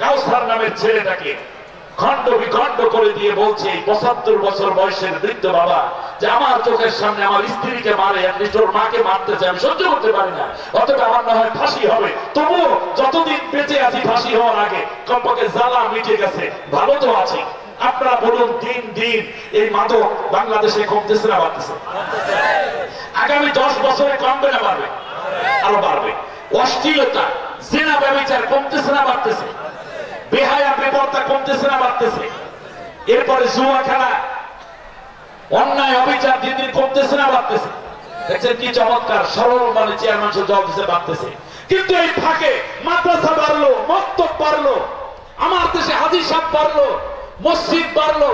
কাউসার নামের ছেলেটাকে খণ্ড বিখণ্ড করে দিয়ে বলছে, 75 বছর বয়সের বৃদ্ধ বাবা, যে আমার চোখের সামনে আমার স্ত্রীকে মারে, ওর মাকে মারতেছে, আমি সহ্য করতে পারি না, অতটা আমার না হয় ফাঁসি হবে, তবুও যতদিন বেঁচে আছি ফাঁসি হওয়ার আগে কমপক্ষে জ্বালা মিটে গেছে, ভালো তো আছি। আপনারা বলুন, দিন দিন এই মাদক বাংলাদেশে কমতেছে না বাড়তেছে? আগামী 10 বছরে কমবে না বাড়বে? আরো বাড়বে। অশ্লীলতা, জিনা, ব্যভিচার কমতেছে না বাড়তেছে? বেহায়া বেপরতা কমতেছে না বাড়তেছে? এরপরে জুয়া খেলা, অন্যায় অবিচার দিন দিন কমতেছে না বাড়তেছে? দেখছেন কি চমৎকার, সরল মানে চেয়ারম্যান জবাব দিতে বাড়তেছে। কিন্তু এই ফাঁকে মাদ্রাসা বাড়লো, মক্তব বাড়লো, আমার দেশে হাজী সাহেব বাড়লো, মসজিদ বাড়লো,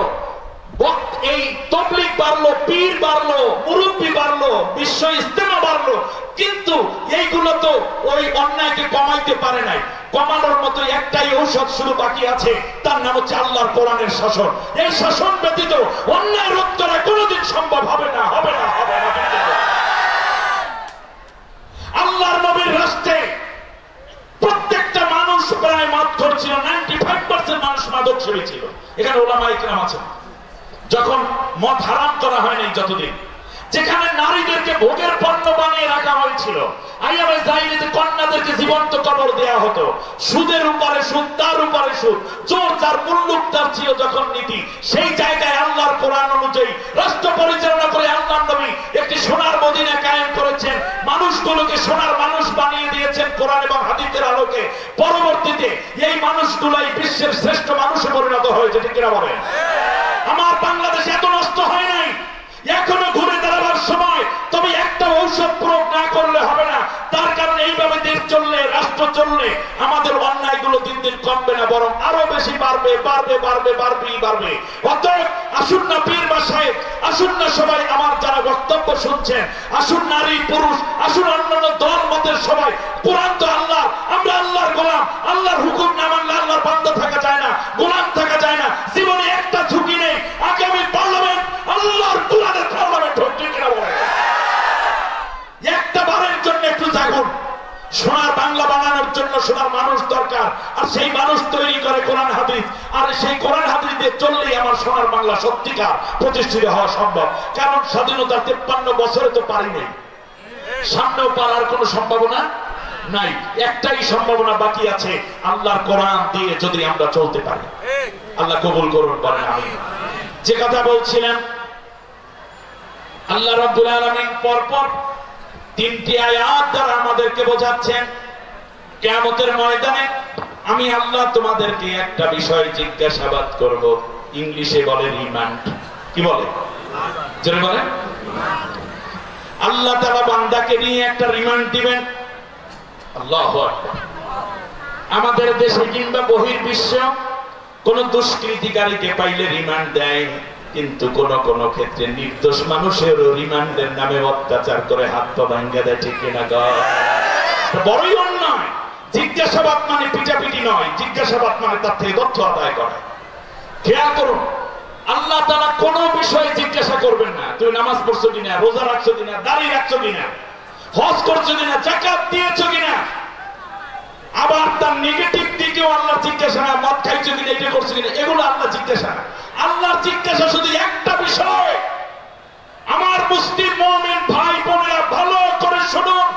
এই তাবলীগ বাড়লো, পীর বাড়লো, মুরব্বি বাড়লো, বিশ্ব ইজতেমা বাড়লো, কিন্তু এইগুলো তো ওই অন্যায়কে কমাইতে পারে নাই। কমানোর মতো একটাই ঔষধ শুধু বাকি আছে, তার নাম হচ্ছে আল্লাহর কোরআনের শাসন। এই শাসন ব্যতীত অন্যায় রোধ করা কোনোদিন সম্ভব হবে না, হবে না, হবে না। আল্লাহর নবীর রাস্তে প্রত্যেকটা মানুষ প্রায় মাদখোর ছিল, 95% মানুষ মাদক সেবী ছিল। এখানে ওলামা ইকরাম আছেন। যখন মদ হারাম করা হয়নি, যতদিন যেখানে নারীদেরকে ভোগের পণ্য বানিয়ে রাখা হয়েছিল, আইয়ামে জাহিলিয়াতে কন্যাদেরকে জীবন্ত কবর দেয়া হতো, সুদের উপরে সুদ, তার উপরে সুদ, চোর যার মুল্লুক তার ছিল যখন নীতি, সেই জায়গায় আল্লাহর কোরআন অনুযায়ী রাষ্ট্র পরিচালনা করে আল্লাহর নবী একটি সোনার মদিনা কায়েম করেছেন, মানুষগুলোকে সোনার মানুষ বানিয়ে দিয়েছেন কোরআন এবং হাদিসের আলোকে। পরবর্তীতে এই মানুষগুলাই বিশ্বের শ্রেষ্ঠ মানুষে পরিণত হয়েছে, ঠিক কিনা বলেন? আমার বাংলাদেশ এত নষ্ট হয় নাই, এখনো ঘুরে দাঁড়াবার সময়। তবে একটা ঔষধ প্রয়োগ না করলে হবে না, তার কারণে এইভাবে দেশ চললে, রাষ্ট্র চললে আমাদের অন্যায়গুলো দিন দিন কমবে না, বরং আরো বেশি বাড়বে, বাড়বে, বাড়বে, বাড়বেই বাড়বে। অতএব আসুন না পীর বা সাহেব, আসুন না সবাই আমার যারা বক্তব্য শুনছেন, আসুন নারী পুরুষ, আসুন অন্যান্য দল মতের সবাই। কোরআন তো আল্লাহ, আমরা আল্লাহর গোলাম, আল্লাহর হুকুম না মানলে আল্লাহর বান্দা থাকা যায় না, গোলাম থাকা যায় না। জীবনে একটা ঝুঁকি নেই, আগামী পার্লামেন্ট আল্লাহর কোরআনের পার্লামেন্ট হোক, ঠিক কিনা বলেন? একটা বারের জন্য একটু জাগুন। সোনার বাংলা বানানোর জন্য সোনার মানুষ দরকার, আর সেই মানুষ তৈরি করে কোরআন হাদিস, আর সেই কোরআন হাদিস দিয়ে চললেই আমার সোনার বাংলা সত্যিকার প্রতিষ্ঠিত হওয়া সম্ভব। কারণ স্বাধীনতা 53 বছরে তো পারিনি, সামনেও পারার কোনো সম্ভাবনা নাই। একটাই সম্ভাবনা বাকি আছে, আল্লাহর কোরআন দিয়ে যদি আমরা চলতে পারি। আল্লাহ কবুল করুন, বলেন আমিন। যে কথা বলছিলাম, আল্লাহ রাব্বুল আলামিন পরপর 3টি আয়াত দ্বারা আমাদেরকে বোঝাচ্ছেন, কিয়ামতের ময়দানে আমি আল্লাহ তোমাদেরকে একটা বিষয় জিজ্ঞাসাবাদ করব। ইংলিশে বলে রিমান্ড। কি বলে? জোরে বলেন। আল্লাহ তাআলা বান্দাকে নিয়ে একটা রিমান্ড দিবেন। আল্লাহু আকবার। আমাদের দেশে কিংবা বহির্বিশ্ব কোন দুষ্কৃতিকারীকে পাইলে রিমান্ড দেয়, কিন্তু কোন কোন ক্ষেত্রে নির্দোষ মানুষেরও রিমান্ডের নামে অত্যাচার করে হাত পা ভাঙ্গা দেয়, ঠিক কিনা? বড়ই অন্যায়। জিজ্ঞাসাবাদ মানে পিটাপিটি নয়, জিজ্ঞাসাবাদ মানে তার থেকে তথ্য আদায় করা। খেয়াল করুন, আল্লাহ তাআলা কোন বিষয়ে জিজ্ঞাসা করবেন না, তুমি নামাজ পড়ছো কিনা, রোজা রাখছো কিনা, দাড়ি রাখছো কিনা, হজ করছো কিনা, যাকাত দিয়েছো কিনা। আবার তার নেগেটিভ দিকেও আল্লাহ জিজ্ঞাসা না, মদ খাইছো কিনা, এটা করছো কিনা, এগুলো আল্লাহ জিজ্ঞাসা না। আল্লাহর জিজ্ঞাসা শুধু একটা বিষয়। আমার মুসলিম মুমিন ভাই বোনেরা ভালো করে শুনুন,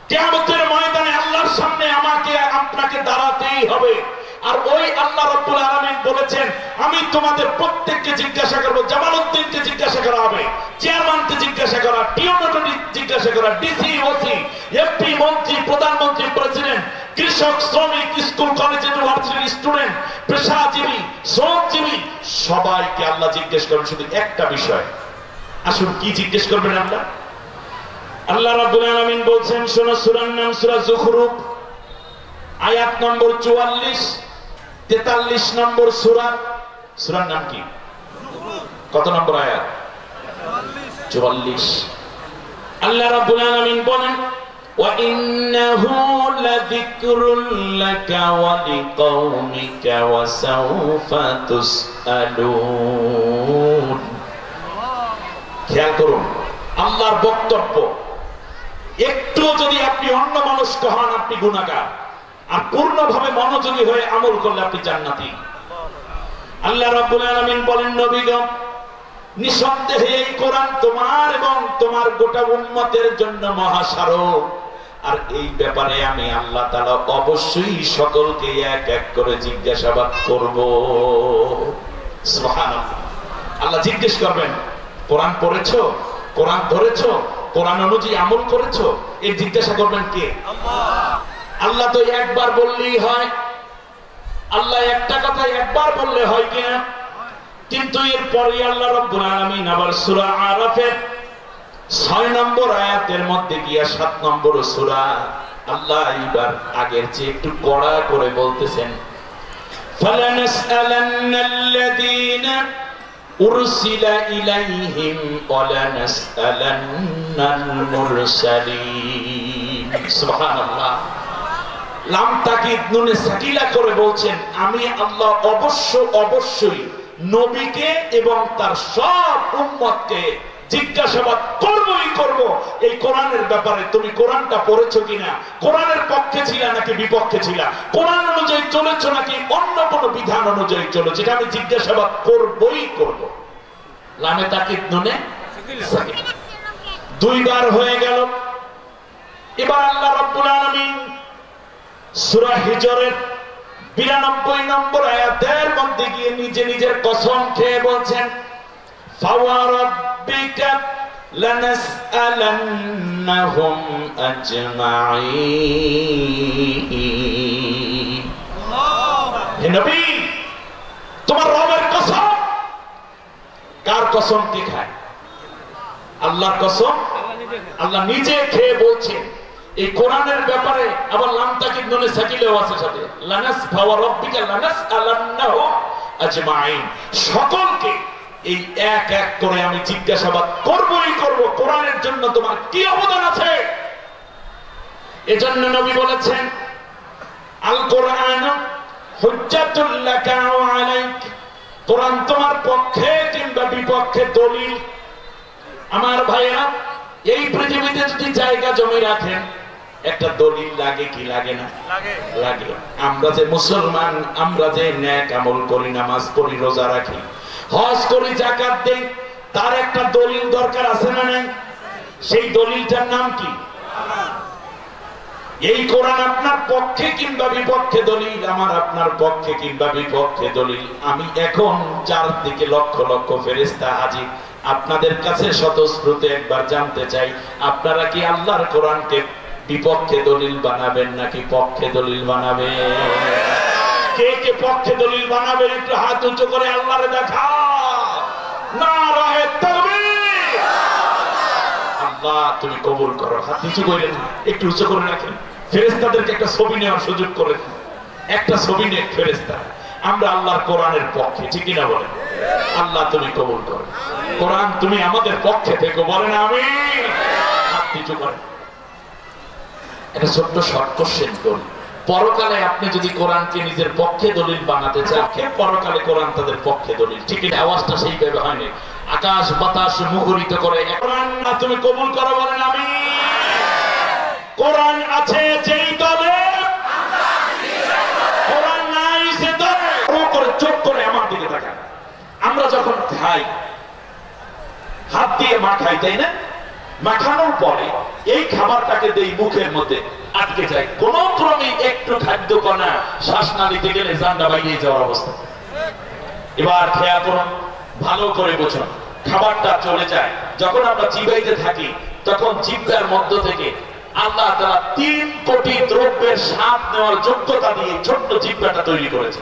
কিয়ামতের ময়দানে আল্লাহর সামনে আমাকে আপনাকে দাঁড়াতেই হবে। আর ওই আল্লাহ রাব্বুল আলামিন বলেছেন, আমি তোমাদের প্রত্যেককে জিজ্ঞাসা করব। জামালউদ্দিনকে জিজ্ঞাসা করা হবে, চেয়ারম্যানকে জিজ্ঞাসা করা, টিওনকে জিজ্ঞাসা করা, ডিসি, ওসি, এমপি, মন্ত্রী, প্রধানমন্ত্রী, প্রেসিডেন্ট, কৃষক, শ্রমিক, স্কুল কলেজ ইউনিভার্সিটির স্টুডেন্ট, পেশাজীবী, শ্রমজীবী, সবাইকে আল্লাহ জিজ্ঞেস করবেন শুধু একটা বিষয়। আসুন, কি জিজ্ঞেস করবেন আল্লাহ? আল্লাহ রাব্বুল আলামিন বলছেন, শোনো, সূরার নাম সূরা যুখরুফ, আয়াত নম্বর 44, 43 নম্বর সূরা। সূরার নাম কি? কত নম্বর আয়াত? 44। আল্লাহ রাব্বুল আলামিন বলেন, ওয়া ইন্নাহু লাযিকরুল লাকা ওয়া লিকাওমিকা ওয়া সাওফা তুসআলুন। খেয়াল করুন, আল্লাহর বক্তব্য। একটু যদি আপনি অন্য মানুষকে হন, আপনি গুনাহগার। আর পূর্ণভাবে মনোযোগী হয়ে আমল করলে আপনি জান্নাতি। আল্লাহ রাব্বুল আলামিন বলেন, নবীগণ নিঃসন্দেহে এই কোরআন তোমার এবং তোমার গোটা উম্মতের জন্য মহাস্মারক। আর এই ব্যাপারে আমি আল্লাহ তাআলা অবশ্যই সকলকে এক এক করে জিজ্ঞাসাবাদ করব। সুবহানাল্লাহ। আল্লাহ জিজ্ঞেস করবেন, কোরআন পড়েছো, কোরআন ধরেছো, কোরআন অনুযায়ী আমল করেছো? এই জিজ্ঞাসা করবেন কে? আল্লাহ। আল্লাহ তো একবার বললেই হয়, আল্লাহ একটা কথা একবার বললে হয় কিনা? কিন্তু এরপরে আল্লাহ রাব্বুল আলামিন আবার সূরা আরাফের 6 নম্বর আয়াতের মধ্যে গিয়া 7 নম্বর সূরা আল্লাহ এবার আগের চেয়ে একটু কড়া করে বলতেছেন, ফালানাসআলান্নাল্লাযীনা উরসিলা ইলাইহিম ওয়ালানাসআলান্নাল মুরসালিন। সুবহানাল্লাহ। লাম তাকিদ নুনে সাকিলা করে বলছেন, আমি আল্লাহ অবশ্যই নবীকে এবং তার সব উম্মতকে জিজ্ঞাসাবাদ করবই করব এই কোরআনের ব্যাপারে। তুমি কোরআনটা পড়েছো কিনা, কোরআনের পক্ষে ছিলা নাকি বিপক্ষে ছিলা, কোরআন অনুযায়ী চলেছো নাকি অন্য কোন বিধান অনুযায়ী চলেছো, এটা আমি জিজ্ঞাসাবাদ করবই করব। লামে তাকিদ নুনে সাকিলা 2 বার হয়ে গেল। এবার আল্লাহ রাব্বুল আলামিন সূরা হিজরের 92 নম্বর আয়াতের মধ্যে গিয়ে নিজের কসম খেয়ে বলছেন, ফাওয়ারাব্বিকা লানাসআলান্নাহুম আজমাইন। হে নবী, তোমার রবের কসম। কার কসম কি খায়? আল্লাহর কসম। আল্লাহ নিজে খেয়ে বলছেন এই কোরআনের ব্যাপারে। আবার লাম তাকিদ নুনে সাকিলেও আছে সাথে, লানাস ফাওয়ারাব্বিকা লানাসআলান্নাহুম আজমাইন। সকলকে এই এক এক করে আমি জিজ্ঞাসাবাদ করবই করব, কোরআনের জন্য তোমার কি অবদান আছে। এজন্য নবী বলেছেন, আল কোরআন হুজ্জাতুল লাকা ওয়া আলাইক। কোরআন তোমার পক্ষে কিংবা বিপক্ষে দলিল। আমার ভাইরা, এই পৃথিবীতে যদি জায়গা জমি রাখেন, একটা দলিল লাগে কি লাগে না? লাগে। আমরা যে মুসলমান, আমরা যে নেক আমল করি, নামাজ পড়ি, রোজা রাখি, হজ করি, যাকাত দেই, তার একটা দলিল দরকার আছে না নাই? সেই দলিলটার নাম কি? এই কোরআন আপনার পক্ষে কিংবা বিপক্ষে দলিল, আমার আপনার পক্ষে কিংবা বিপক্ষে দলিল। আমি এখন চারদিকে লক্ষ লক্ষ ফেরেশতা হাজির, আপনাদের কাছে স্বতঃস্ফূর্ত একবার জানতে চাই, আপনারা কি আল্লাহর কোরআনকে বিপক্ষে দলিল বানাবেন নাকি পক্ষে দলিল বানাবেন? কে কে পক্ষে দলিল বানাবেন একটু হাত উঁচু করে আল্লাহরে দেখা। নারায়ে তাকবীর। আল্লাহ তুমি কবুল করো। হাত নিচু করেন, একটু উঁচু করে রাখেন। ফেরেশতাদেরকে একটা ছবি নেওয়ার সুযোগ করে দিন। একটা ছবি নিয়ে ফেরেশতা, আমরা আল্লাহর কোরআনের পক্ষে, ঠিক কিনা বলেন? আল্লাহ তুমি কবুল করো। কোরআন তুমি আমাদের পক্ষে থেকে বলেন আমিন। হাত নিচু করেন। একটা ছোট্ট শর্ট কোশ্চেন করি, পরকালে আপনি যদি কোরআনকে নিজের পক্ষে দলিল বানাতে চান, পরকালে কোরআন তাদের পক্ষে দলিল, ঠিক আছে? আওয়াজটা সেইভাবে হয়নি, আকাশ বাতাস মুখরিত করে। কোরআন না তুমি কবুল করো বলেন আমিন। কোরআন আছে যেই দলে, কোরআন নাই সে দলে। করে চোখ করে আমার দিকে তাকান। আমরা যখন খাই হাত দিয়ে মাখাই, তাই না? মাখানোর পরে এই খাবারটাকে দেই মুখের মধ্যে, আটকে যায়। কোন ক্রমে একটু খাদ্য কণা শ্বাসনালীতে গেলে জানটা বাইরে যাওয়ার অবস্থা। এবার খেয়াল করুন, ভালো করে বুঝুন, খাবারটা চলে যায়। যখন আমরা চিবাইতে থাকি, তখন জিহ্বার মধ্য থেকে আল্লাহ তাআলা 3 কোটি দ্রব্যের স্বাদ নেওয়ার যোগ্যতা দিয়ে ছোট্ট জিহ্বাটা তৈরি করেছে।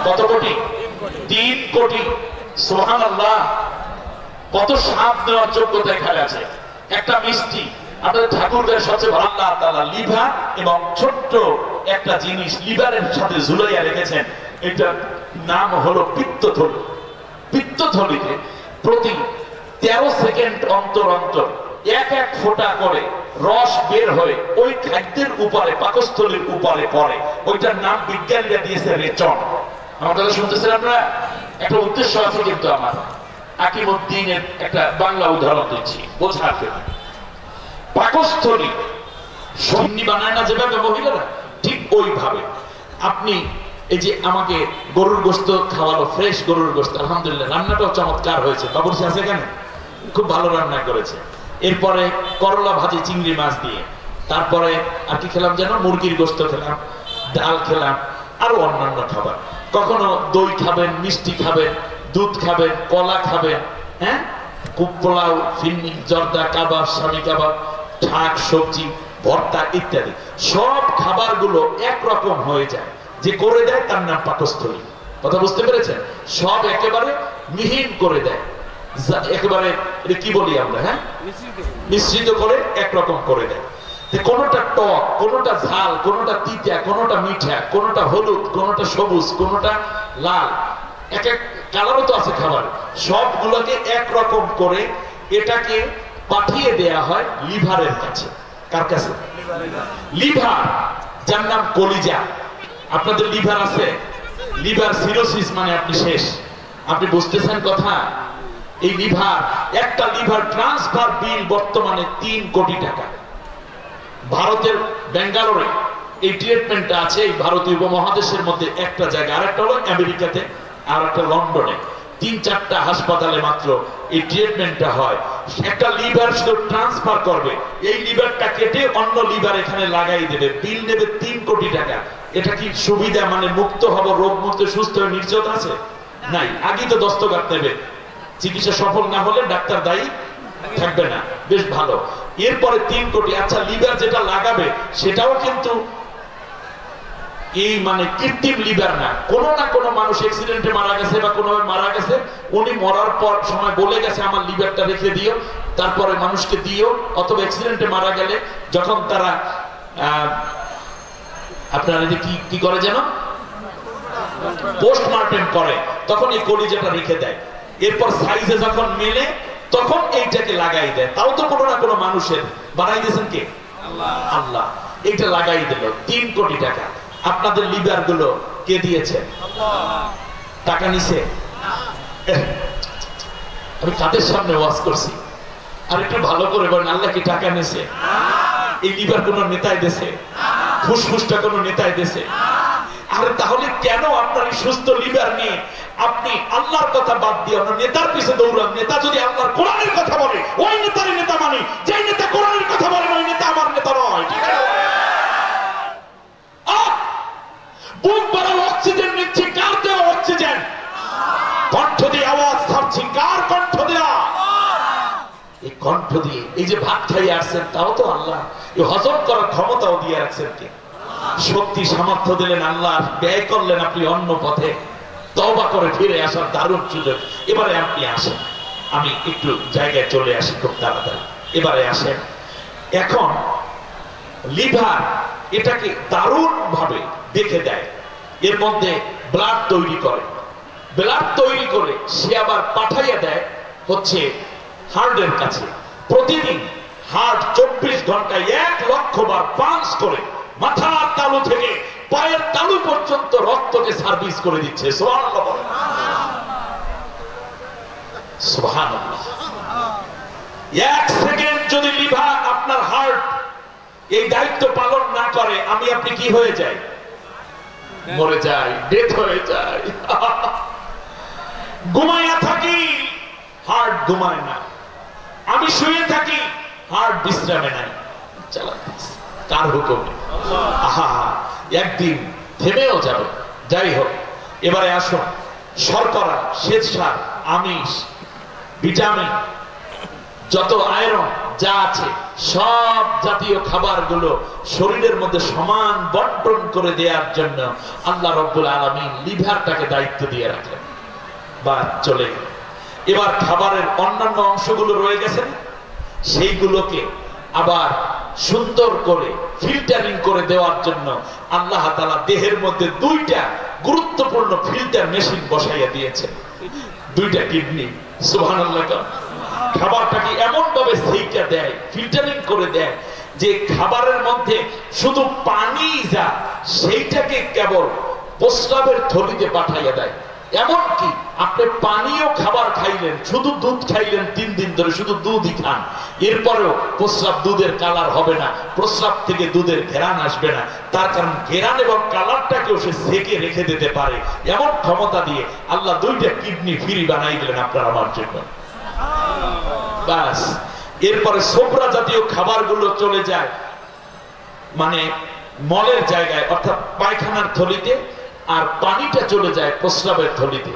কত কোটি? 3 কোটি। সুবহানাল্লাহ। কত স্বাদ নেওয়ার যোগ্যতা এখানে আছে। একটা মিষ্টি, আপনাদের ঠাকুরদের সবচেয়ে ভালো আল্লাহ তাআলা লিভার এবং ছোট্ট একটা জিনিস লিভারের সাথে ঝুলাইয়া রেখেছেন, এটার নাম হলো পিত্তথলি। পিত্তথলিতে প্রতি 13 সেকেন্ড অন্তর অন্তর এক এক ফোঁটা করে রস বের হয়ে ওই খাদ্যের উপরে, পাকস্থলীর উপরে পড়ে। ওইটার নাম বিজ্ঞানীরা দিয়েছে রেচন। আমার কথা শুনতেছেন আপনারা? একটা উদ্দেশ্য আছে কিন্তু আমার। আকিমউদ্দিনের একটা বাংলা উদাহরণ দিচ্ছি বোঝার জন্য। পাকস্থলী সন্নি বানায় না যেভাবে মহিলারা, ঠিক ওইভাবে আপনি এই যে আমাকে গরুর গোশত খাওয়ালো, ফ্রেশ গরুর গোশত, আলহামদুলিল্লাহ রান্নাটাও চমৎকার হয়েছে, বাবুর্চি আছে এখানে, খুব ভালো রান্না করেছে। এরপরে করলা ভাজি চিংড়ি মাছ দিয়ে, তারপরে আর কি খেলাম যেন, মুরগির গোশত খেলাম, ডাল খেলাম, আরো অন্যান্য খাবার। কখনো দই খাবেন, মিষ্টি খাবেন, দুধ খাবেন, কলা খাবেন, হ্যাঁ, পোলাও, ফিন্নি, জর্দা, কাবাব, স্বামী কাবাব, শাক সবজি, ভর্তা ইত্যাদি। সব খাবারগুলো একরকম হয়ে যায়, যে করে দেয় তার নাম পাকস্থলী। কথা বুঝতে পেরেছেন? সব একেবারে মিহিন করে দেয়, একেবারে কি বলি আমরা, হ্যাঁ, মিশ্রিত করে একরকম করে দেয়। কোনটা টক, কোনটা ঝাল, কোনটা তিতা, কোনটা মিঠা, কোনটা হলুদ, কোনটা সবুজ, কোনটা লাল, এক এক কালারও তো আছে খাবার। সবগুলোকে একরকম করে এটাকে পাঠিয়ে দেয়া হয় লিভারের কাছে। কার কাছে? লিভার, যার নাম কলিজা। আপনাদের লিভার আছে? লিভার সিরোসিস মানে আপনি শেষ। আপনি বুঝতেছেন কথা? এই লিভার, একটা লিভার ট্রান্সফার বিল বর্তমানে 3 কোটি টাকা। ভারতের বেঙ্গালোরে এই ট্রিটমেন্টটা আছে, এই ভারতীয় উপমহাদেশের মধ্যে একটা জায়গা, আর একটা হলো আমেরিকাতে, আর একটা লন্ডনে। 3-4টা হাসপাতালে মাত্র এই ট্রিটমেন্টটা হয়। একটা লিভার শুধু ট্রান্সফার করবে, এই লিভারটা কেটে অন্য লিভার এখানে লাগাই দেবে, বিল নেবে 3 কোটি টাকা। এটা কি সুবিধা? মানে মুক্ত হব, রোগ মুক্ত, সুস্থ হয়ে নির্যাত আছে? নাই। আগে তো দস্তখত নেবে, চিকিৎসা সফল না হলে ডাক্তার দায়ী থাকবে না। বেশ ভালো। এরপরে 3 কোটি। আচ্ছা, লিভার যেটা লাগাবে সেটাও কিন্তু এই মানে কৃত্রিম লিভার না। কোনো না কোনো মানুষ অ্যাক্সিডেন্টে মারা গেছে বা কোনোভাবে মারা গেছে, উনি মরার পর সময় বলে গেছে আমার লিভারটা রেখে দিও, তারপরে মানুষকে দিও। অথবা অ্যাক্সিডেন্টে মারা গেলে যখন তারা আপনারা কি করে যেন, পোস্টমর্টেম করে, তখন এই কলিজাটা রেখে দেয়। এরপর সাইজে যখন মেলে তখন এইটাকে লাগাই দেয়। তাও তো কোনো না কোনো মানুষের বানাই দিয়েছেন কে? আল্লাহ। এইটা লাগাই দিল 3 কোটি টাকা। আপনাদের লিভার গুলো কে দিয়েছে? টাকা নিছে? আমি কাদের সামনে ওয়াজ করছি? আর একটু ভালো করে বলেন, আল্লাহ কি টাকা নিছে? এই লিভার কোন নেতায় দেশে? ফুসফুসটা কোন নেতায় দেশে? আরে তাহলে কেন আপনার এই সুস্থ লিভার নিয়ে আপনি আল্লাহর কথা বাদ দিয়ে আপনার নেতার পিছে দৌড়ান? নেতা যদি আল্লাহর কোরআনের কথা বলে, ওই নেতারই নেতা মানি। যে নেতা কোরআনের কথা বলে, ওই নেতা আমার নেতা নয়। ঠিক আছে? বুক ভরা অক্সিজেন নিচ্ছি, কার দেওয়া অক্সিজেন? কণ্ঠ দিয়ে আওয়াজ ছাড়ছি, কার কণ্ঠ দেওয়া? এই কণ্ঠ দিয়ে এই যে ভাত খাইয়ে আসছেন, তাও তো আল্লাহ। এই হজম করার ক্ষমতাও দিয়ে রাখছেন কে? শক্তি সামর্থ্য দিলেন আল্লাহ, ব্যয় করলেন আপনি অন্য পথে। তওবা করে ফিরে আসার দারুণ সুযোগ। এবারে আপনি আসেন, আমি একটু জায়গায় চলে আসি খুব তাড়াতাড়ি। এবারে আসেন। এখন লিভার এটাকে দারুণ ভাবে দেখে দেয়, এর মধ্যে ব্লাড তৈরি করে। ব্লাড তৈরি করে সে আবার পাঠাইয়া দেয় হচ্ছে হার্টের কাছে। প্রতিদিন হার্ট 24 ঘন্টায় 1 লক্ষ বার পাঞ্চ করে মাথার তালু থেকে পায়ের তালু পর্যন্ত রক্তকে সার্ভিস করে দিচ্ছে। সুবহানাল্লাহ বলেন। সুবহানাল্লাহ। 1 সেকেন্ড যদি লিভার আপনার হার্ট এই দায়িত্ব পালন না করে, আমি আপনি কি হয়ে যায়? মরে যাই, ডেথ হয়ে যায়। ঘুমাইয়া থাকি, হার্ট ঘুমায় না। আমি শুয়ে থাকি, হার্ট বিশ্রামে নাই। কার হুকুম? আহা, একদিন থেমেও যাবে। যাই হোক, এবারে আসুন। শর্করা, শ্বেতসার, আমিষ, ভিটামিন, যত আয়রন যা আছে, সব জাতীয় খাবারগুলো শরীরের মধ্যে সমান বন্টন করে দেওয়ার জন্য আল্লাহ রাব্বুল আলামিন লিভারটাকে দায়িত্ব দিয়ে রাখলেন। বা চলে গেল। এবার খাবারের অন্যান্য অংশগুলো রয়ে গেছে, সেইগুলোকে আবার সুন্দর করে ফিল্টারিং করে দেওয়ার জন্য আল্লাহ তাআলা দেহের মধ্যে 2টা গুরুত্বপূর্ণ ফিল্টার মেশিন বসাইয়া দিয়েছেন। 2টা কিডনি। সুবহানাল্লাহ। খাবারটাকে এমন ভাবে সেইটা দেয়, ফিল্টারিং করে দেয়, যে খাবারের মধ্যে শুধু পানি যা, সেইটাকে কেবল প্রস্রাবের থলিতে পাঠাইয়া দেয়। এমনকি আপনি পানীয় খাবার খাইলেন, শুধু দুধ খাইলেন 3 দিন ধরে, শুধু দুধই খান, এরপরেও প্রস্রাব দুধের কালার হবে না, প্রস্রাব থেকে দুধের ঘেরান আসবে না। তার কারণ ঘেরান এবং কালারটাকেও সে সেকে রেখে দিতে পারে। এমন ক্ষমতা দিয়ে আল্লাহ 2টা কিডনি ফ্রি বানাই দিলেন আপনার আমার জন্য। বাস, এরপরে সোবরা জাতীয় খাবারগুলো চলে যায় মানে মলের জায়গায়, অর্থাৎ পায়খানার থলিতে, আর পানিটা চলে যায় প্রস্রাবের থলিতে।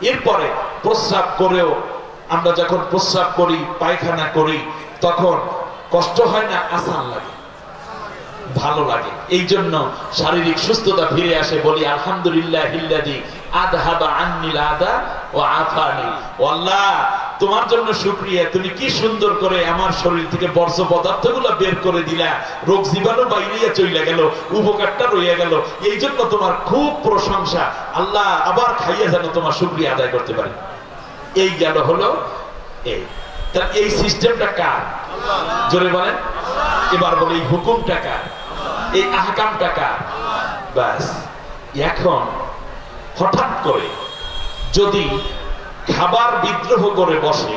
এরপরে প্রস্রাব করেও আমরা যখন প্রস্রাব করি, পায়খানা করি, তখন কষ্ট হয় না, আসান লাগে, ভালো লাগে। এই জন্য শারীরিক সুস্থতা ফিরে আসে। বলি আলহামদুলিল্লাহিল্লাযী আযহাবা আন্নিল আদা ওয়া আফানি। আল্লাহ, তোমার জন্য শুকরিয়া, তুমি কি সুন্দর করে আমার শরীর থেকে বর্জ্য পদার্থগুলো বের করে দিলা, রোগ জীবাণু বাইরে চলে গেল, উপকারটা রয়ে গেল। এই জন্য তোমার খুব প্রশংসা। আল্লাহ, আবার খাইয়া যেন তোমার শুকরিয়া আদায় করতে পারি। এই গেল হলো এই। তার এই সিস্টেমটা কার? জোরে বলেন। এবার বলে এই হুকুমটা কার? এই আহকামটা কার? বাস, এখন হঠাৎ করে যদি খাবার বিদ্রোহ করে বসে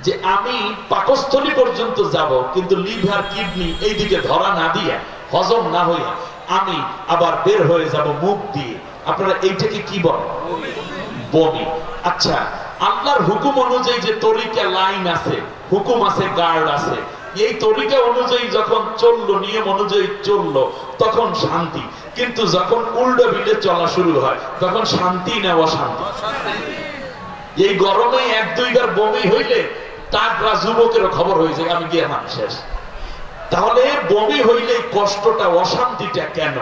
যে আমি পাকস্থলী পর্যন্ত যাব, কিন্তু লিভার কিডনি এইদিকে ধরা না দিয়ে, হজম না হইয়া আমি আবার বের হয়ে যাব মুখ দিয়ে, আপনারা এইটাকে কি বলেন? বমি। আচ্ছা, আল্লাহর হুকুম অনুযায়ী যে তরিকা লাইন আছে, হুকুম আছে, গার্ড আছে, এই তরিকা অনুযায়ী যখন চললো, নিয়ম অনুযায়ী চললো, তখন শান্তি। কিন্তু যখন উল্টো বিলে চলা শুরু হয়, তখন শান্তি না অশান্তি? এই গরমে 1-2 বার বমি হইলে টাকরা যুবকেরও খবর হয়ে যায়, আমি গিয়ে মান শেষ। তাহলে বমি হইলে কষ্টটা, অশান্তিটা কেন?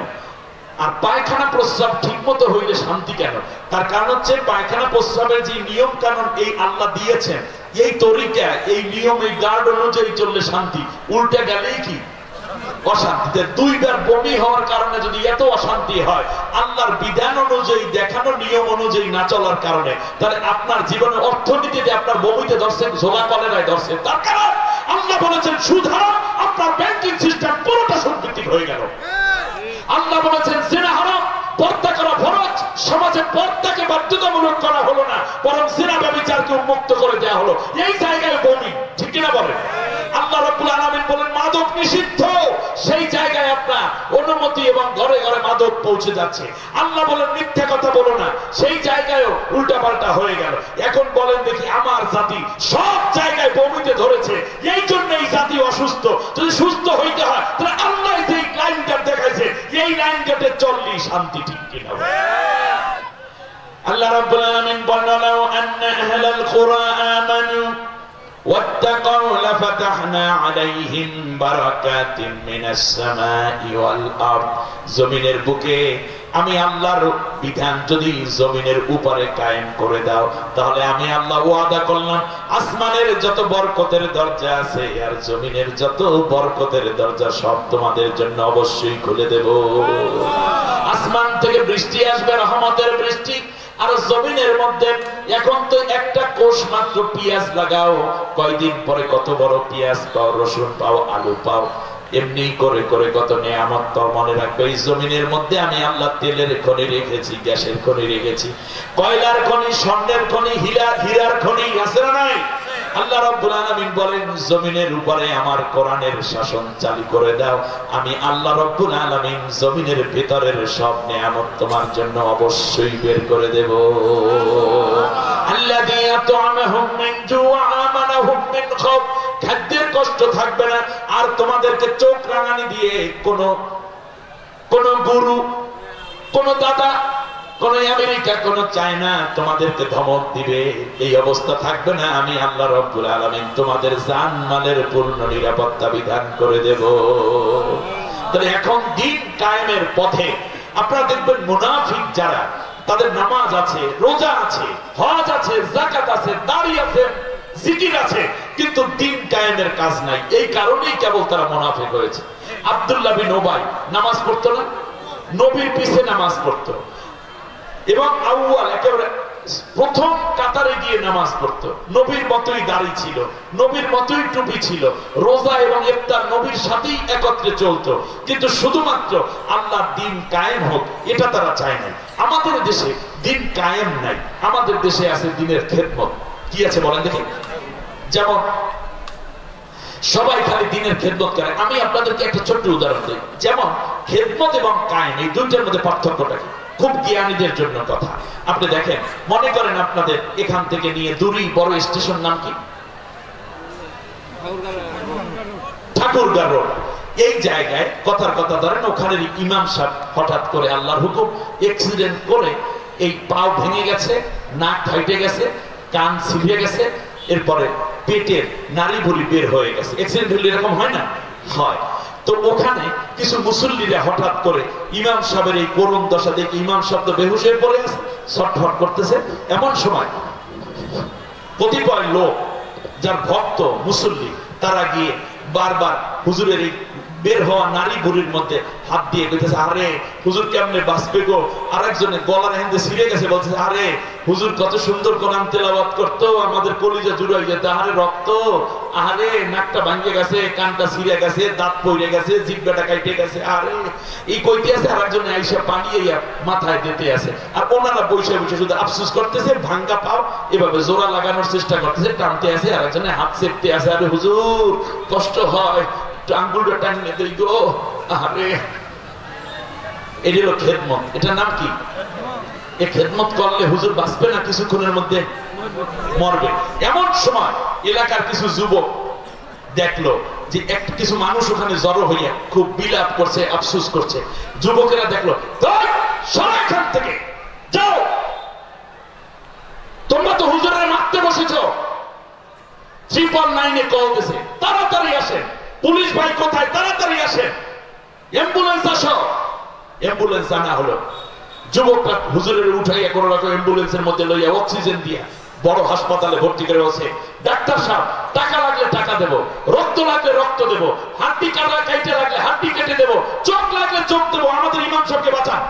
আর পায়খানা প্রস্রাব ঠিক মতো হইলে শান্তি কেন? তার কারণ হচ্ছে পায়খানা প্রস্রাবের যে নিয়ম কানুন এই আল্লাহ দিয়েছেন, এই তরিকা, এই নিয়ম, এই গার্ড অনুযায়ী চললে শান্তি, উল্টে গেলেই কি অশান্তিতে। 2 বার বমি হওয়ার কারণে যদি এত অশান্তি হয় আল্লাহর বিধান অনুযায়ী, দেখানো নিয়ম অনুযায়ী না চলার কারণে, তাহলে আপনার জীবনের অর্থনীতিতে আপনার বমিতে ধরছেন, ঝোলা কলেরায় ধরছেন। তার কারণ আল্লাহ বলেছেন সুদ হারাম, আপনার ব্যাংকিং সিস্টেম পুরোটা সুদভিত্তিক হয়ে গেল। আল্লাহ বলেছেন জিনা হারাম, পর্দা করা ফরজ, সমাজে পর্দাকে বাধ্যতামূলক করা হলো না, বরং জিনা ব্যভিচারকে উন্মুক্ত করে দেওয়া হলো। এই জায়গায় বমি, ঠিক কিনা বলেন? আল্লাহ রাব্বুল আলামিন বলেন মাদক নিষিদ্ধ, সেই জায়গায় আপনার অনুমতি এবং ঘরে ঘরে মাদক পৌঁছে যাচ্ছে। আল্লাহ বলেন মিথ্যা কথা বলো না, সেই জায়গায়ও উল্টাপাল্টা হয়ে গেল। এখন বলেন দেখি, আমার জাতি সব জায়গায় বমিতে ধরেছে, এই জন্য এই জাতি অসুস্থ। যদি সুস্থ হইতে হয় তাহলে আল্লাহ যে লাইনটা দেখাইছে, এই লাইনটাতে চললেই শান্তি, ঠিক কিনা? আল্লাহ রাব্বুল আলামিন বলেন লাউ আন্না আহলাল কুরা আমানু واتقوا لفتحنا عليهم بركات من السماء والارض। জমিনের বুকে আমি আল্লাহর বিধান যদি জমিনের উপরে কায়েম করে দাও, তাহলে আমি আল্লাহ ওয়াদা করলাম আসমানের যত বরকতের দরজা আছে আর জমিনের যত বরকতের দরজা সব তোমাদের জন্য অবশ্যই খুলে দেব। আসমান থেকে বৃষ্টি আসবে, রহমতের বৃষ্টি। আর জমিনের মধ্যে এখন তো একটা কোষ মাত্র, পেঁয়াজ লাগাও, কয়দিন পরে কত বড় পেঁয়াজ পাও, রসুন পাও, আলু পাও, এমনি করে করে কত নিয়ামত পাও। মনে রাখবে এই জমিনের মধ্যে আমি আল্লাহ তেলের খনি রেখেছি, গ্যাসের খনি রেখেছি, কয়লার খনি, স্বর্ণের খনি, হীরার খনি আছে না নাই? আল্লাহ রাব্বুল আলামিন বলেন জমিনের উপরে আমার কোরআনের শাসন চালু করে দাও, আমি আল্লাহ রাব্বুল আলামিন জমিনের ভিতরের সব নিয়ামত তোমার জন্য অবশ্যই বের করে দেব। আল্লাযী আত'আমাহুম মিন জু' ওয়া আমানাহুম মিন খাউফ, খাদ্যের কষ্ট থাকবে না। আর তোমাদেরকে চোখ রাঙানি দিয়ে কোন গুরু, কোন দাদা, কোন আমেরিকা, কোন চায়না তোমাদেরকে ধমক দিবে, এই অবস্থা থাকবে না। আমি আল্লাহ রাব্বুল আলামিন তোমাদের জান মালের পূর্ণ নিরাপত্তা বিধান করে দেব। তাহলে এখন দিন কায়েমের পথে আপনারা দেখবেন মুনাফিক যারা, তাদের নামাজ আছে, রোজা আছে, হজ আছে, যাকাত আছে, দাড়ি আছে, জিকির আছে, কিন্তু দিন কায়েমের কাজ নাই। এই কারণেই কেবল তারা মুনাফিক হয়েছে। আব্দুল্লাহ বিন উবাই নামাজ পড়তো না, নবীর পিছে নামাজ পড়তো, এবং আউয়াল একেবারে প্রথম কাতারে গিয়ে নামাজ পড়তো, নবীর মতোই দাড়ি ছিল, নবীর মতোই টুপি ছিল, রোজা এবং ইফতার নবীর সাথেই একত্রে চলতো, কিন্তু শুধুমাত্র আল্লাহর দ্বীন কায়েম হোক এটা তারা চায় না। আমাদের দেশে দ্বীন কায়েম নাই, আমাদের দেশে আছে দ্বীনের খেদমত। কি আছে বলেন দেখি? যেমন সবাই খালি দ্বীনের খেদমত করে। আমি আপনাদেরকে একটা ছোট্ট উদাহরণ দিই। যেমন খেদমত এবং কায়েম এই দুইটার মধ্যে পার্থক্যটা কি? খুব জ্ঞানীদের জন্য কথা। আপনি দেখেন, মনে করেন আপনাদের এখান থেকে নিয়ে দূরই বড় স্টেশন নাম কি? ঠাকুরগাঁ রোড। এই জায়গায় কথার কথা ধরেন ওখানের ইমাম সাহেব হঠাৎ করে আল্লাহর হুকুম অ্যাক্সিডেন্ট করে এই পাও ভেঙে গেছে, নাক ফাইটে গেছে, কান ছিঁড়ে গেছে, এরপরে পেটের নাড়ি ভুঁড়ি বের হয়ে গেছে। অ্যাক্সিডেন্ট হলে এরকম হয় না? হয়। তো ওখানে কিছু মুসল্লিরা হঠাৎ করে ইমাম সাহেবের এই করুণ দশা দেখে ইমাম সাহেব তো বেহুশ হয়ে পড়ে আছে, ছটফট করতেছে। এমন সময় কতিপয় লোক যার ভক্ত মুসল্লি তারা গিয়ে বারবার হুজুরের এই বের হওয়া নারী বুড়ির মধ্যে হাত দিয়ে কইতেছে, আরে হুজুর কেমনে বাঁচবে গো। আরেকজনে গলার হেন্দে ছিঁড়ে গেছে, বলছে আরে হুজুর কত সুন্দর কোরআন তেলাওয়াত করতো, আমাদের কলিজা জুড়াই যেত, আরে রক্ত, আরে নাকটা ভাঙে গেছে, কানটা ছিঁড়ে গেছে, দাঁত পড়ে গেছে, জিহ্বাটা কাটে গেছে, আরে এই কইতে আছে। আরেকজনে আইসা পানিয়ে মাথায় দিতে আছে, আর ওনারা বসে বসে শুধু আফসোস করতেছে, ভাঙ্গা পাও এভাবে জোড়া লাগানোর চেষ্টা করতেছে, টানতে আছে, আরেকজনে হাত চেপতে আছে, আরে হুজুর কষ্ট হয়, আঙ্গুলটা টানিয়ে দেই গো, আরে। এটি হলো খেদমত। এটার নাম কি? এই খেদমত করলে হুজুর বাঁচবে না, কিছুক্ষণের মধ্যে মরবে। এমন সময় এলাকার কিছু যুবক দেখলো যে কিছু মানুষ ওখানে জড়ো হইয়া খুব বিলাপ করছে, আফসোস করছে। যুবকেরা দেখলো, এখান থেকে যাও, তোমরা তো হুজুরের মারতে বসেছ। 999 কল দিছে, তাড়াতাড়ি আসেন, পুলিশ ভাই কোথায়, তাড়াতাড়ি আসেন, অ্যাম্বুলেন্স আসো। অ্যাম্বুলেন্স আনা হলো। যুবকরা হুজুরের উঠাইয়া কোনো রকম অ্যাম্বুলেন্সের মধ্যে লইয়া অক্সিজেন দিয়া বড় হাসপাতালে ভর্তি করে বসে, ডাক্তার সাহেব টাকা লাগলে টাকা দেবো, রক্ত লাগলে রক্ত দেবো, হাড্ডি কাটে লাগলে হাড্ডি কেটে দেবো, চোখ লাগলে চোখ দেবো, আমাদের ইমাম সাহেবকে বাঁচান,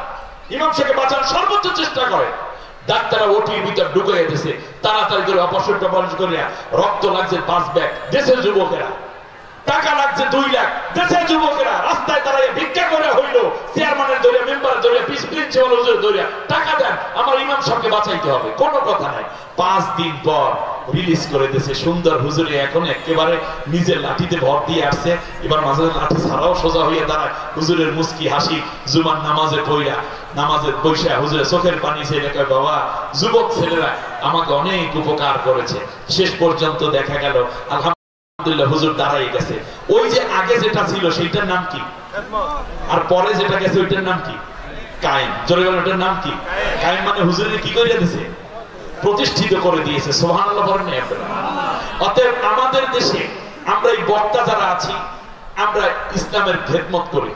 ইমাম সাহেবকে বাঁচান, সর্বোচ্চ চেষ্টা করে। ডাক্তাররা ওটির ভিতর ঢুকাইয়া দিছে, তাড়াতাড়ি করে অপারেশন টপারেশন করিয়া, রক্ত লাগছে 5 ব্যাগ, দেশের যুবকেরা, টাকা লাগছে 2 লাখ, দেশের যুবকেরা রাস্তায় দাঁড়িয়ে ভিক্ষা করে হইলো, চেয়ারম্যানের ধরে, মেম্বারের ধরে, প্রিন্সিপাল হুজুরের ধরে, টাকা দেন, আমার ইমাম সাহেবকে বাঁচাইতে হবে। কোনো কথা নাই। 5 দিন পর রিলিজ করে দিয়েছে। সুন্দর হুজুরে এখন একেবারে নিজের লাঠিতে ভর দিয়ে আসছে, এবার মাঝে লাঠি ছাড়াও সোজা হইয়া দাঁড়ায়, হুজুরের মুস্কি হাসি, জুমার নামাজে পইরা, নামাজের পয়সা হুজুরের চোখের পানি ছেলে কয়, বাবা যুবক ছেলেরা আমাকে অনেক উপকার করেছে। শেষ পর্যন্ত দেখা গেল আলহামদুলিল্লাহ হুজুর দাঁড়াই গেছে। ওই যে আগে যেটা ছিল সেইটার নাম কি, আর পরে যেটা গেছে ওইটার নাম কি? কায়েম। জোরে বলেন, ওটার নাম কি? কায়েম। মানে হুজুরের কি করে দিয়েছে? প্রতিষ্ঠিত করে দিয়েছে। সুবহানাল্লাহ বলেন না আপনারা? অতএব আমাদের দেশে আমরা এই বক্তা যারা আছি, আমরা ইসলামের খেদমত করি,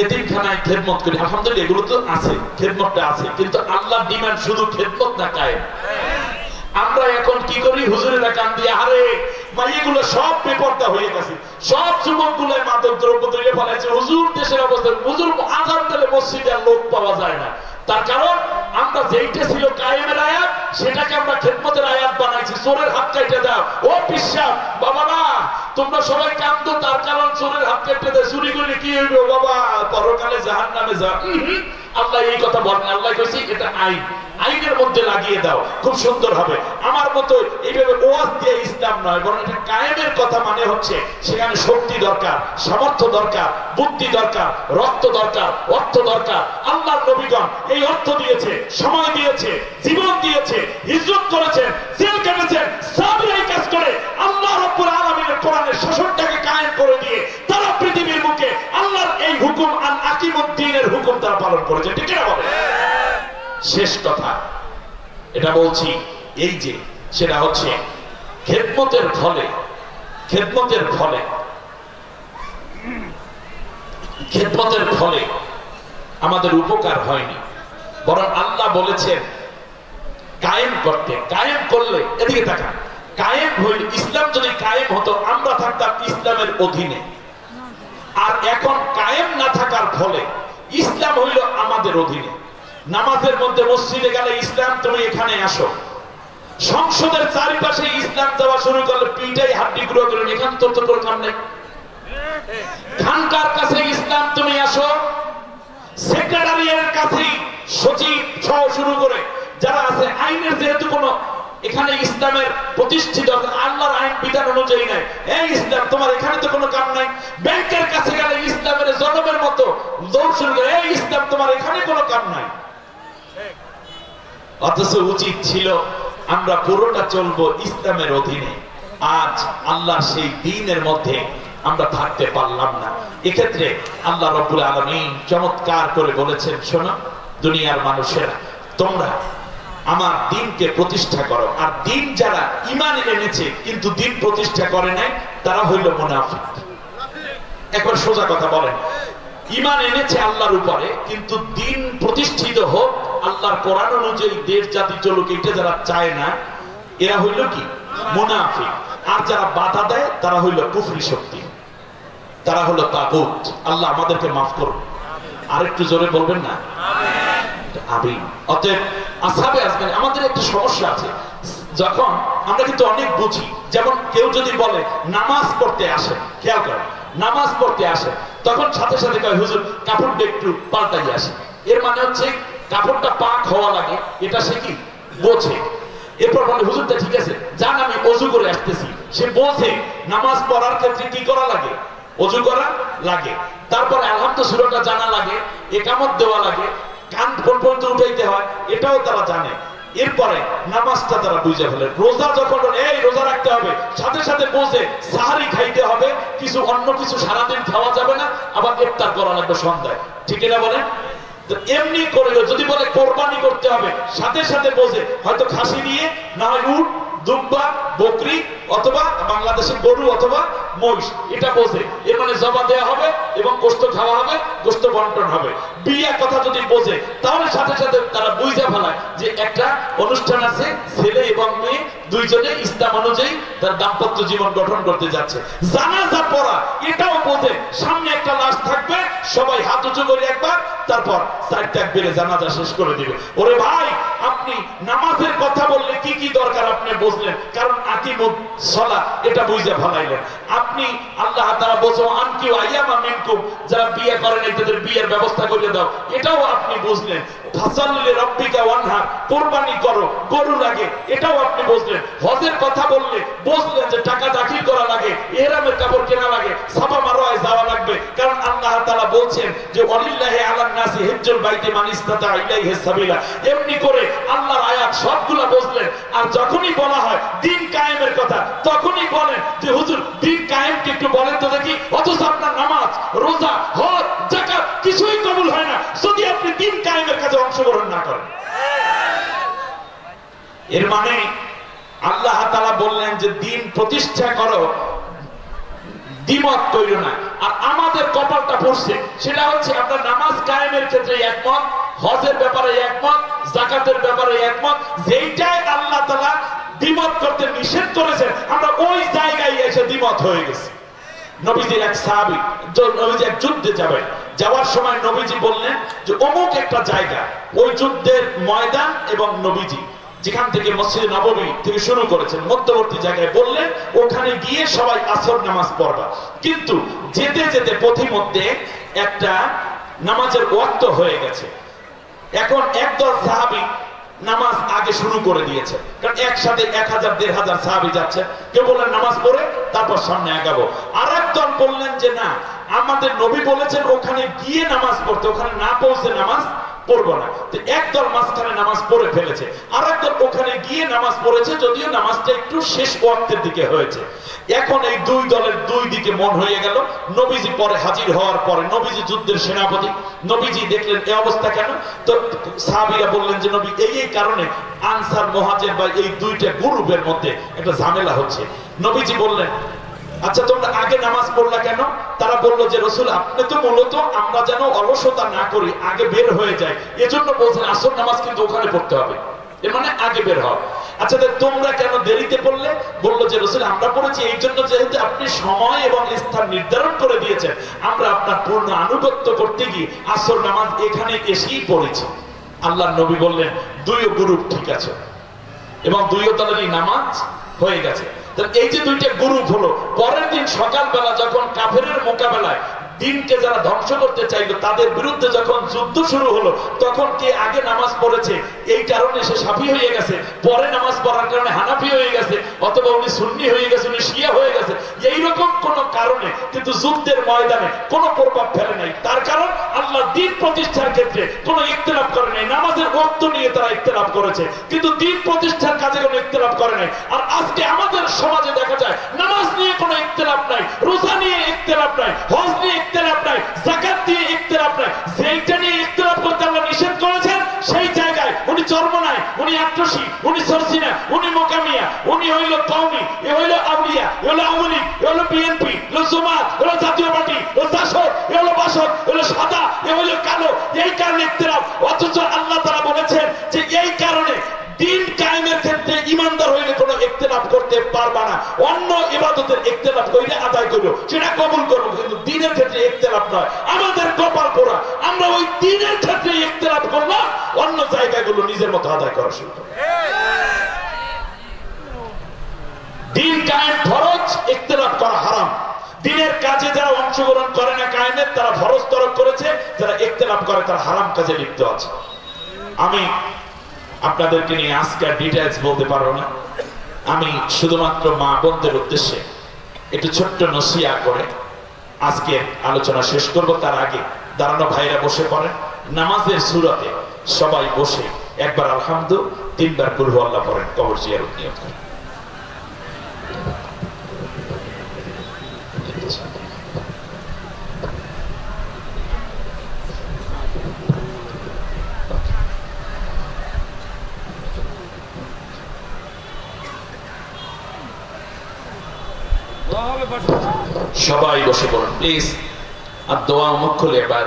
এতিমখানায় খেদমত করি, আলহামদুলিল্লাহ এগুলো তো আছে, খেদমতটা আছে, কিন্তু আল্লাহর ডিমান্ড শুধু খেদমত না, কায়েম। আমরা এখন কি করি? হুজুরেরা কান দিয়ে, আরে মাইয়েগুলো সব বেপরদা হয়ে গেছে, সব যুবক গুলো মাদক দ্রব্য তৈরি ফেলাইছে, হুজুর দেশের অবস্থা, হুজুর আজান দিলে মসজিদে আর লোক পাওয়া যায় না। তার কারণ আমরা যেইটা ছিল কায়েমের আয়াত, সেটাকে আমরা খেদমতের আয়াত বানাইছি। চোরের হাত কাইটে দাও, ও পিসাব বাবারা তোমরা সবাই কান্দো, তার কারণ চোরের হাত কেটে দেয়, চুরি করে কি হইবে বাবা, পরকালে জাহান্নামে যা। আল্লাহ এই কথা বলেন, আল্লাহ কইছে এটা আইন, আইনের মধ্যে লাগিয়ে দাও, খুব সুন্দর হবে। আমার মতো এইভাবে ওয়াজ দিয়ে ইসলাম নয়, বরং এটা কায়েমের কথা। মানে হচ্ছে সেখানে শক্তি দরকার, সামর্থ্য দরকার, বুদ্ধি দরকার, রক্ত দরকার, অর্থ দরকার। আল্লাহর নবীগণ এই অর্থ দিয়েছে, সময় দিয়েছে, জীবন দিয়েছে, হিজরত করেছেন, জেল কেটেছেন, সব এই কাজ করে আল্লাহ রাব্বুল আলামিনের কোরআনের শাসনটাকে কায়েম করে দিয়ে তারা পৃথিবীর মুখে আল্লাহর এই হুকুম আল আকিমুদ্দিনের হুকুম তারা পালন করেছে। ঠিক না বলে? শেষ কথা এটা বলছি, এই যে সেটা হচ্ছে খেদমতের ফলে, খেদমতের ফলে, খেদমতের ফলে আমাদের উপকার হয়নি, বরং আল্লাহ বলেছেন কায়েম করতে। কায়েম করলে, এদিকে তাকান, কায়েম হইল, ইসলাম যদি কায়েম হতো আমরা থাকতাম ইসলামের অধীনে, আর এখন কায়েম না থাকার ফলে ইসলাম হইল আমাদের অধীনে। নামাজের মধ্যে মসজিদে গেলে ইসলাম তুমি এখানে আসো, সংসদের চারিপাশে ইসলাম যাওয়া শুরু করলে পিঠাই হাড্ডি গুঁড়ো করে এখান তোর তো কোনো কাম নেই। খানকার কাছে ইসলাম তুমি আসো, সেক্রেটারিয়ের কাছে সচিব সহ শুরু করে যারা আছে আইনের যেহেতু কোনো এখানে ইসলামের প্রতিষ্ঠিত আল্লাহর আইন বিধান অনুযায়ী নাই, এই ইসলাম তোমার এখানে তো কোনো কাম নাই। ব্যাংকের কাছে গেলে ইসলামের জনমের মতো দৌড় শুরু করে, এই ইসলাম তোমার এখানে কোনো কাম নাই। অথচ উচিত ছিল আমরা পুরোটা চলবো ইসলামের অধীনে। আজ আল্লাহ সেই দ্বীনের মধ্যে আমরা থাকতে পারলাম না। এক্ষেত্রে আল্লাহ রাব্বুল আলামিন চমৎকার করে বলেছেন, শোনো দুনিয়ার মানুষেরা, তোমরা আমার দ্বীনকে প্রতিষ্ঠা করো। আর দ্বীন যারা ঈমান এনেছে কিন্তু দ্বীন প্রতিষ্ঠা করে নাই, তারা হইল মুনাফিক। একবার সোজা কথা বলেন, ঈমান এনেছে আল্লাহর উপরে কিন্তু দ্বীন প্রতিষ্ঠিত হোক আল্লাহর কোরআন অনুযায়ী, দেশ জাতি চলুক, এটা যারা চায় না, এরা হইল কি মুনাফিক। আর যারা বাধা দেয় তারা হইল কুফরি শক্তি, তারা হলো তাগুত। আল্লাহ আমাদেরকে মাফ করুন। আরেকটু জোরে বলবেন না আমিন। অতএব আসহাবে আজমাইন আমাদের একটা সমস্যা আছে, যখন আমরা কিন্তু অনেক বুঝি, যেমন কেউ যদি বলে নামাজ পড়তে আসে, খেয়াল করেন নামাজ পড়তে আসে, তখন সাথে সাথে কয় হুজুর কাপড়টা একটু পাল্টাই আসে। এর মানে হচ্ছে কাপড়টা পাক হওয়া লাগে, এটা সে কি বোঝে। এরপর বলে হুজুরটা ঠিক আছে যান আমি ওযু করে আসতেছি। সে বোঝে নামাজ পড়ার ক্ষেত্রে কি করা লাগে, ওযু করা লাগে, তারপরে আলহামদুলিল্লাহ সূরাটা জানা লাগে, ইকামত দেওয়া লাগে, কান পর্যন্ত উঠাইতে হয়, এটাও তারা জানে। এরপরে নামাজটা তারা বুঝে ফেলে। রোজা যখন এই রোজা রাখতে হবে, সাথে সাথে বোঝে সাহারি খাইতে হবে, কিছু অন্য কিছু সারাদিন খাওয়া যাবে না, আবার ইফতার করা লাগবে সন্ধ্যায়, ঠিক না বলেন? এমনি করে যদি বলে কোরবানি করতে হবে, সাথে সাথে বোঝে হয়তো খাসি দিয়ে, না হয় উট, দুম্বা, বকরি, অথবা বাংলাদেশে গরু অথবা মহিষ, এটা বোঝে। এর মানে জবা দেওয়া হবে এবং গোশত খাওয়া হবে, গোশত বন্টন হবে। বিয়ে কথা যদি বোঝে তাহলে সাথে সাথে তারা বুঝে ফেলায় যে একটা অনুষ্ঠান আছে, ছেলে এবং মেয়ে দুইজনে ইসলাম অনুযায়ী তার দাম্পত্য জীবন গঠন করতে যাচ্ছে। জানাজা পড়া এটাও বোঝে, সামনে একটা লাশ থাকবে, সবাই হাত উঁচু করে একবার, তারপর চার তাকবীরে জানাজা শেষ করে দিবে। ওরে ভাই, আপনি নামাজের কথা বললে কি কি দরকার আপনি বুঝলেন, কারণ আকিমুস সালাহ এটা বুঝে ফেলাইলেন আপনি। আল্লাহ তাআলা বলছেন আনকিউ আইয়ামা মিনকুম, যারা বিয়ে করে নাই তাদের বিয়ের ব্যবস্থা করে দাও, এটাও আপনি বুঝলেন। ফাসাল্লি রাব্বিকা ওয়ানহার, কুরবানি করো, গরু লাগে, এটাও আপনি বুঝলেন। হজের কথা বললে বুঝলেন যে টাকা দাখিল করা লাগে, ইহরামের কাপড় কেনা লাগে, সাফা মারওয়ায় যাওয়া লাগবে, কারণ আল্লাহ তাআলা বলছেন যে ওয়ালিল্লাহি আলান নাসি হিজ্জুল বাইতি মান ইসতাতা ইলাইহি সাবিলা। এমনি করে আল্লাহর আয়াত সবগুলা বুঝলেন। আর যখনই বলা হয় দ্বীন কায়েমের কথা, তখনই বলেন যে হুজুর দ্বীন কায়েমকে একটু বলেন তো দেখি। অথচ আপনার নামাজ, রোজা, হজ, যাকাত কিছুই কবুল হয় না যদি আপনি দ্বীন কায়েমের কাছে অংশগ্রহণ না করেন। এর মানে আল্লাহ তাআলা বললেন যে দ্বীন প্রতিষ্ঠা করো, দ্বিমত কইরো না। আর আমাদের কপালটা পড়ছে, সেটা হচ্ছে আমরা নামাজ কায়েমের ক্ষেত্রে একমত, হজের ব্যাপারে একমত, যাকাতের ব্যাপারে একমত। যেইটাই আল্লাহ তাআলা দ্বিমত করতে নিষেধ করেছেন, আমরা ওই জায়গায় এসে দ্বিমত হয়ে গেছি। নবীজির এক সাহাবী, নবীজি এক যুদ্ধে যাবেন, যাওয়ার সময় নবীজি বললেন যে অমুক একটা জায়গা, ওই যুদ্ধের ময়দান এবং নবীজি যেখান থেকে মসজিদে নববী থেকে শুরু করেছেন মধ্যবর্তী জায়গায় বললেন ওখানে গিয়ে সবাই আসর নামাজ পড়বা। কিন্তু যেতে যেতে পথিমধ্যে একটা নামাজের ওয়াক্ত হয়ে গেছে। এখন একদল সাহাবী নামাজ আগে শুরু করে দিয়েছে, কারণ একসাথে 1000-1500 সাহাবী যাচ্ছে। কেউ বললেন নামাজ পড়ে তারপর সামনে আগাবো। আর একদল বললেন যে না, আমাদের নবী বলেছেন ওখানে গিয়ে নামাজ পড়তে, ওখানে না পৌঁছে নামাজ পড়বো না। তো একদল মাঝখানে নামাজ পড়ে ফেলেছে, আর একদল ওখানে গিয়ে নামাজ পড়েছে, যদিও নামাজটা একটু শেষ ওয়াক্তের দিকে হয়েছে। এখন এই দুই দলের দুই দিকে মন হয়ে গেল। নবীজি পরে হাজির হওয়ার পরে, নবীজি যুদ্ধের সেনাপতি, নবীজি দেখলেন এই অবস্থা কেন। তো সাহাবীরা বললেন যে নবী এই কারণে আনসার মুহাজির বা এই দুইটা গ্রুপের মধ্যে একটা ঝামেলা হচ্ছে। নবীজি বললেন আচ্ছা তোমরা আগে নামাজ পড়লা কেন? তারা বলল যে রাসূল আপনি তো মূলত আমরা যেন অলসতা না করি, আগে বের হয়ে যায়, এজন্য বলছেন আসর নামাজ কিন্তু ওখানে পড়তে হবে, এর মানে আগে বের হও। আচ্ছা তোমরা কেন দেরিতে পড়লে? বলল যে রাসূল আমরা পড়েছি এই জন্য যেহেতু আপনি সময় এবং স্থান নির্ধারণ করে দিয়েছেন, আমরা আপনার পূর্ণ আনুগত্য করতে গিয়ে আসর নামাজ এখানে এসেই পড়েছি। আল্লাহর নবী বললেন দুইও গ্রুপ ঠিক আছে এবং দুইও দলেরই নামাজ হয়ে গেছে। এই যে দুইটা গ্রুপ হলো, পরের দিন সকালবেলা যখন কাফেরের মোকাবেলায় দিনকে যারা ধ্বংস করতে চাইলো তাদের বিরুদ্ধে যখন যুদ্ধ শুরু হলো, তখন কে আগে নামাজ পড়েছে এই কারণে সে শাফি হয়ে গেছে, পরে নামাজ পড়ার কারণে হানাফি হয়ে গেছে, অথবা উনি সুন্নি হয়ে গেছে, উনি শিয়া হয়ে গেছে, এইরকম কোন কারণে কিন্তু যুদ্ধের ময়দানে কোনো প্রভাব ফেলে নাই। তার কারণ আল্লাহ দিন প্রতিষ্ঠার ক্ষেত্রে কোনো ইখতিলাফ করে নাই। নামাজের ওয়াক্ত নিয়ে তারা ইখতিলাফ করেছে, কিন্তু দিন প্রতিষ্ঠার কাজে কোনো ইখতিলাফ করে নাই। আর আজকে আমাদের সমাজে দেখা যায় নামাজ নিয়ে কোনো ইখতিলাফ নাই, রোজা নিয়ে ইখতিলাফ নাই, হজ নিয়ে ইখতিলাফ নাই, যাকাত দিয়ে ইখতিলাফ নাই। যেইটা নিয়ে ইখতিলাফ করতে আল্লাহ নিষেধ করেছেন সেই জায়গায় উনি চরমনায়, উনি আট্রসি, উনি সরসিনা, উনি মোকামিয়া, উনি হইল কওমি, এ হইল আউলিয়া, এ হইল আওয়ামী লীগ, এ হইল বিএনপি, এ হইল জামাত, এ হইল জাতীয় পার্টি, এ হইল জাসদ, এ হইল বাসদ, এ হইল সাদা, এ হইল কালো। এই কারণে ইখতিলাফ। অথচ আল্লাহ তাআলা বলেছেন যে এই কারণে দিন কায়েমের ক্ষেত্রে ইমানদার হইলে কোনো ইখতিলাফ করতে পারবা না। অন্য ইবাদতের ইখতিলাফ কইলে আদায় করো, সেটা কবুল করো, কিন্তু দ্বীনের ক্ষেত্রে ইখতিলাফ নয়। আমাদের কপাল পোড়া, আমরা ওই দ্বীনের ক্ষেত্রে ইখতিলাফ করলাম, অন্য জায়গাগুলো নিজের মতো আদায় করা শুরু করলাম। দিন কায়েম ফরজ, ইখতিলাফ করা হারাম। দিনের কাজে যারা অংশগ্রহণ করে না কায়েমের, তারা ফরজ তরক করেছে, যারা ইখতিলাফ করে তারা হারাম কাজে লিপ্ত আছে। আমি আপনাদেরকে নিয়ে আজকে ডিটেইলস বলতে পারবো না। আমি শুধুমাত্র মা বোনদের উদ্দেশ্যে একটু ছোট্ট নসিহা করে আজকে আলোচনা শেষ করব। তার আগে দাঁড়ানো ভাইরা বসে পড়েন, নামাজের সূরাতে সবাই বসে একবার আলহামদু, তিনবার কুল হুয়াল্লাহ পড়েন, কবর জিয়ারত নিয়ত করেন। সবাই বসে পড়ুন প্লিজ। আর দোয়া মুখ খুলে এবার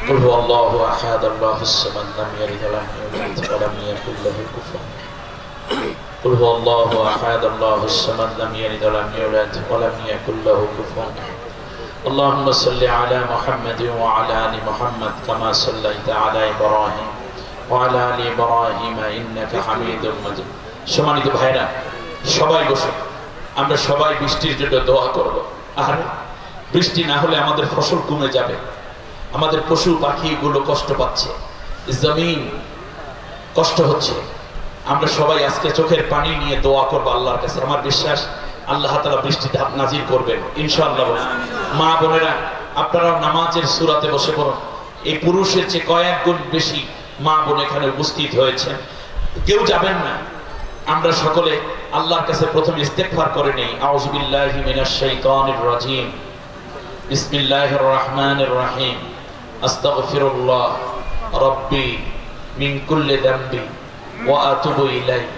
قل هو الله احد الله الصمد لم يلد ولم يولد ولم يكن له كفوا قل هو الله احد الله الصمد لم يلد ولم يولد ولم يكن له كفوا اللهم صل على محمد وعلى ال محمد كما صليت على ابراهيم وعلى ال ابراهيم انك حميد مجيد। সম্মানিত ভাইরা সবাই বসে আমরা সবাই বৃষ্টির জন্য দোয়া করব। আর বৃষ্টি না হলে আমাদের ফসল কমে যাবে, আমাদের পশু পাখিগুলো কষ্ট পাচ্ছে, জমিন কষ্ট হচ্ছে। আমরা সবাই আজকে চোখের পানি নিয়ে দোয়া করব আল্লাহর কাছে। আমার বিশ্বাস আল্লাহ তাআলা বৃষ্টিটা নাজিল করবেন ইনশাআল্লাহ। মা বোনেরা আপনারা নামাজের সূরাতে বসে পড়ুন। এই পুরুষের চেয়ে কয়েক গুণ বেশি মা বোন এখানে উপস্থিত হয়েছে, কেউ যাবেন না। আমরা সকলে আল্লাহর কাছে প্রথমে ইস্তেগফার করে নেই। আউযু বিল্লাহি মিনাশ শাইতানির রাজীম, বিসমিল্লাহির রহমানির রহিম, আস্তাগফিরুল্লাহ রাব্বি মিন কুল্লি যামবি ওয়া আতুবু ইলাইহি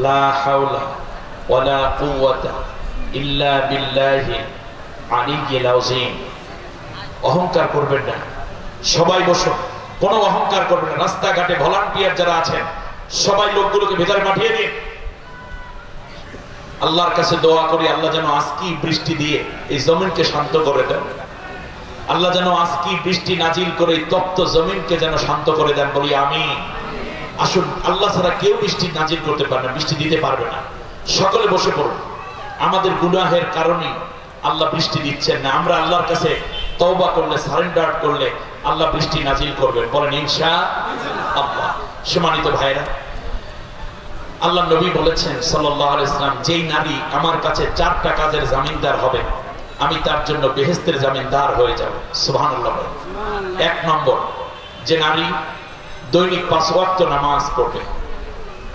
লা হাওলা ওয়ালা কুওয়াতা ইল্লা বিল্লাহি আলিয়্যিল আযীম। অহংকার করবেন না, সবাই বসো, কোনো অহংকার করবেন না। রাস্তাঘাটে ভলান্টিয়ার যারা আছেন সবাই লোকগুলোকে ভেতরে পাঠিয়ে দিন। আল্লাহর কাছে দোয়া করি আল্লাহ যেন আজকে বৃষ্টি দিয়ে এই জমিনকে শান্ত করে দেন। আল্লাহ যেন আজকে বৃষ্টি নাজিল করে তপ্ত জমিনকে যেন শান্ত করে দেন, বলি আমিন। আসুন, আল্লাহ ছাড়া কেউ বৃষ্টি নাজিল করতে পারে না, বৃষ্টি দিতে পারবে না। সকলে বসে পড়ুন। আমাদের গুনাহের কারণে আল্লাহ বৃষ্টি দিচ্ছেন না। আমরা আল্লাহর কাছে তওবা করলে, সারেন্ডার করলে আল্লাহ বৃষ্টি নাজিল করবেন, বলেন ইনশাআল্লাহ। সম্মানিত ভাইরা, আল্লাহ নবী বলেছেন সাল্লাল্লাহু আলাইহি ওয়াসাল্লাম, যেই নারী আমার কাছে 4টা কাজের জামিনদার হবে আমি তার জন্য বেহেশতের জামিনদার হয়ে যাব। সুবহানাল্লাহ। 1 নম্বর, যে নারী দৈনিক 5 ওয়াক্ত নামাজ পড়বে।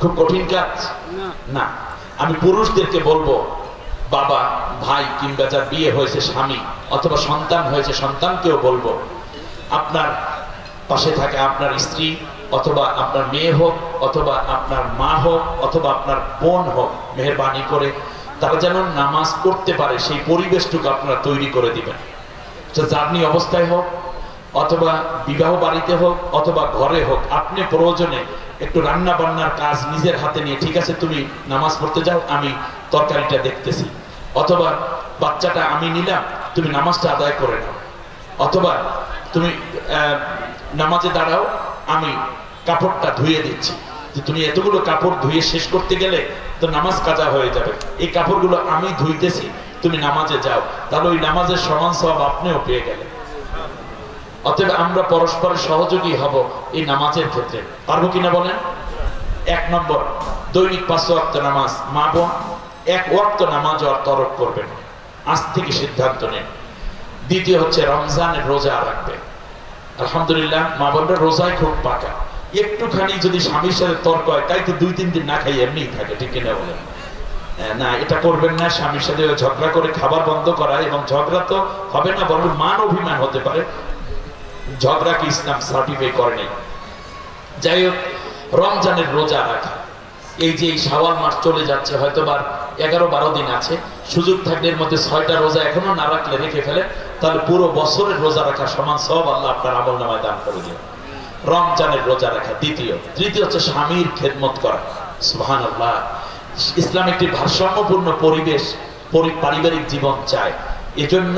খুব কঠিন কাজ না। আমি পুরুষদেরকে বলবো, বাবা, ভাই কিংবা যার বিয়ে হয়েছে স্বামী অথবা সন্তান হয়েছে সন্তানকেও বলবো, আপনার পাশে থাকে আপনার স্ত্রী অথবা আপনার মেয়ে হোক অথবা আপনার মা হোক অথবা আপনার বোন হোক, মেহেরবানি করে তারা যেন নামাজ পড়তে পারে সেই পরিবেশটুকু আপনারা তৈরি করে দিবেন। জার্নি অবস্থায় হোক অথবা বিবাহ বাড়িতে হোক অথবা ঘরে হোক, আপনি প্রয়োজনে একটু রান্না বান্নার কাজ নিজের হাতে নিয়ে, ঠিক আছে তুমি নামাজ পড়তে যাও, আমি তরকারিটা দেখতেছি, অথবা বাচ্চাটা আমি নিলাম, তুমি নামাজটা আদায় করে নাও, অথবা তুমি নামাজে দাঁড়াও, আমি কাপড়টা ধুয়ে দিচ্ছি। তুমি এতগুলো কাপড় ধুয়ে শেষ করতে গেলে তো নামাজ কাজা হয়ে যাবে, এই কাপড়গুলো আমি ধুইতেছি, তুমি নামাজে যাও, তাহলে ওই নামাজের সমান সওয়াব আপনিও পেয়ে গেলেন। অতএব আমরা পরস্পরের সহযোগী হব এই নামাজের ক্ষেত্রে। পারবো কিনা বলেন? 1 নম্বর, দৈনিক 5 ওয়াক্ত নামাজ। মা বোন 1 ওয়াক্ত নামাজ আর তরক করবেন, আজ থেকে সিদ্ধান্ত নেন। দ্বিতীয় হচ্ছে রমজানের রোজা রাখবে। আলহামদুলিল্লাহ মা বোনরা রোজায় খুব পাকা। একটুখানি যদি স্বামীর সাথে তর্ক হয়, তাই তো 2-3 দিন না খাই এমনি থাকে, ঠিক কিনা বলেন? না, এটা করবেন না। স্বামীর সাথে ঝগড়া করে খাবার বন্ধ করা, এবং ঝগড়া তো হবে না, বরং মান অভিমান হতে পারে, ঝগড়াকে ইসলাম সার্টিফাই করেনি। যাই হোক, রমজানের রোজা রাখা। এই যে শাওয়াল মাস চলে যাচ্ছে, হয়তো বা 11-12 দিন আছে, সুযোগ থাকলে এর মধ্যে 6টা রোজা এখনো না রাখলে রেখে ফেলে, তাহলে পুরো বছরের রোজা রাখা সমান সওয়াব আল্লাহ আপনার আমলনামায় দান করে দিন। রমজানের রোজা রাখা দ্বিতীয়। তৃতীয় হচ্ছে স্বামীর খেদমত করা। সুবহানাল্লাহ। ইসলাম একটি ভারসাম্যপূর্ণ পরিবেশ, পারিবারিক জীবন চায়। এজন্য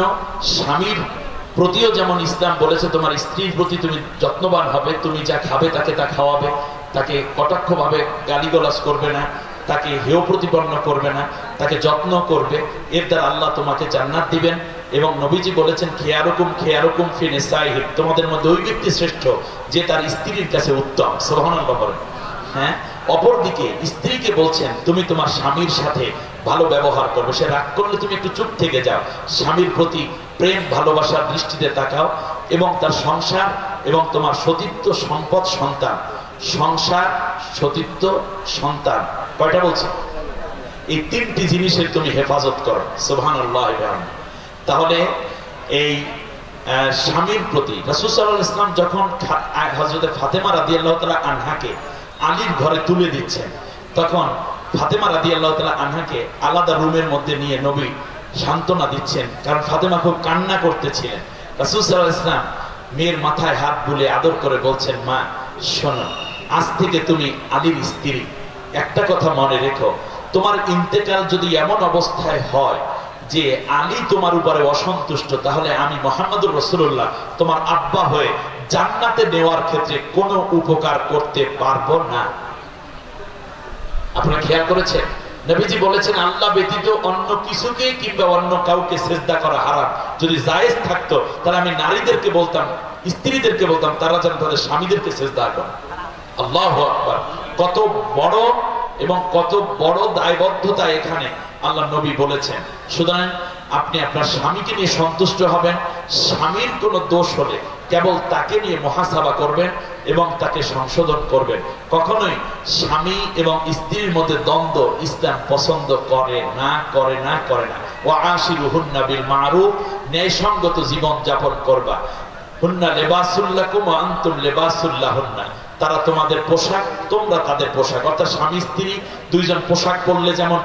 স্বামীর প্রতিও যেমন ইসলাম বলেছে তোমার স্ত্রীর প্রতি তুমি যত্নবান হবে, তুমি যা খাবে তাকে তা খাওয়াবে, তাকে কটাক্ষভাবে গালিগালাজ করবে না, তাকে হেয় প্রতিপন্ন করবে না, তাকে যত্ন করবে, এর দ্বারা আল্লাহ তোমাকে জান্নাত দিবেন। এবং নবীজি বলেছেন খেয়ারুকুম ফি নিসাইহিম, তোমাদের মধ্যে ওই ব্যক্তি শ্রেষ্ঠ যে তার স্ত্রীর কাছে উত্তম। সুবহানাল্লাহ বলেন। হ্যাঁ, অপরদিকে স্ত্রীকে বলছেন তুমি তোমার স্বামীর সাথে ভালো ব্যবহার করবে, সে রাগ করলে তুমি একটু চুপ থেকে যাও, স্বামীর প্রতি প্রেম ভালোবাসার দৃষ্টিতে তাকাও, এবং তার সংসার এবং তোমার সতীত্ব সম্পদ সন্তান, সংসার সতীত্ব সন্তান, কয়টা বলছি? এই 3টি জিনিসের তুমি হেফাজত করো। সুবহানাল্লাহ। তাহলে এই স্বামীর প্রতি রাসূল সাল্লাল্লাহু আলাইহি ওয়াসাল্লাম যখন হযরত ফাতেমা রাদিয়াল্লাহু তাআলা আনহাকে আলীর ঘরে তুলে দিচ্ছেন, তখন ফাতেমা রাদিয়াল্লাহু তাআলা আনহাকে আলাদা রুমের মধ্যে নিয়ে নবী সান্ত্বনা দিচ্ছেন, কারণ ফাতেমা খুব কান্না করতেছিলেন। রাসূল সাল্লাল্লাহু আলাইহি ওয়াসাল্লাম মেয়ের মাথায় হাত বুলিয়ে আদর করে বলছেন, মা শোনো, আজ থেকে তুমি আলীর স্ত্রী। একটা কথা মনে রেখো, তোমার ইন্তেকাল যদি এমন অবস্থায় হয় যে আলী তোমার উপরে অসন্তুষ্ট, তাহলে আমি মুহাম্মদুর রাসূলুল্লাহ তোমার আব্বা হয়ে জান্নাতে নেওয়ার ক্ষেত্রে কোনো উপকার করতে পারবো না। আপনারা খেয়াল করেছেন, নবীজি বলেছেন আল্লাহ ব্যতীত অন্য কিছুকে কিংবা অন্য কাউকে সিজদা করা হারাম। যদি জায়েজ থাকতো তাহলে আমি নারীদেরকে বলতাম, স্ত্রীদেরকে বলতাম তারা যেন তাদের স্বামীদেরকে সিজদা করে। আল্লাহু আকবার। কত বড় এবং কত বড় দায়বদ্ধতা এখানে আল্লাহ নবী বলেছেন। সুতরাং আপনি আপনার স্বামীকে নিয়ে সন্তুষ্ট হবেন, স্বামীর কোনো দোষ হলে কেবল তাকে নিয়ে মুহাসাবা করবেন এবং তাকে সংশোধন করবেন। কখনোই স্বামী এবং স্ত্রীর মধ্যে দ্বন্দ্ব ইসলাম পছন্দ করে না, করে না, করে না। ওয়া আশিরুহুন্না বিল মারুফ, ন্যায়সঙ্গত জীবন যাপন করবা। হুন্না লিবাসুল লাকুম ওয়া আনতুম লিবাসুল লাহুন্না, তারা তোমাদের পোশাক, তোমরা তাদের পোশাক। অর্থাৎ স্বামী স্ত্রী দুইজন পোশাক পরলে যেমন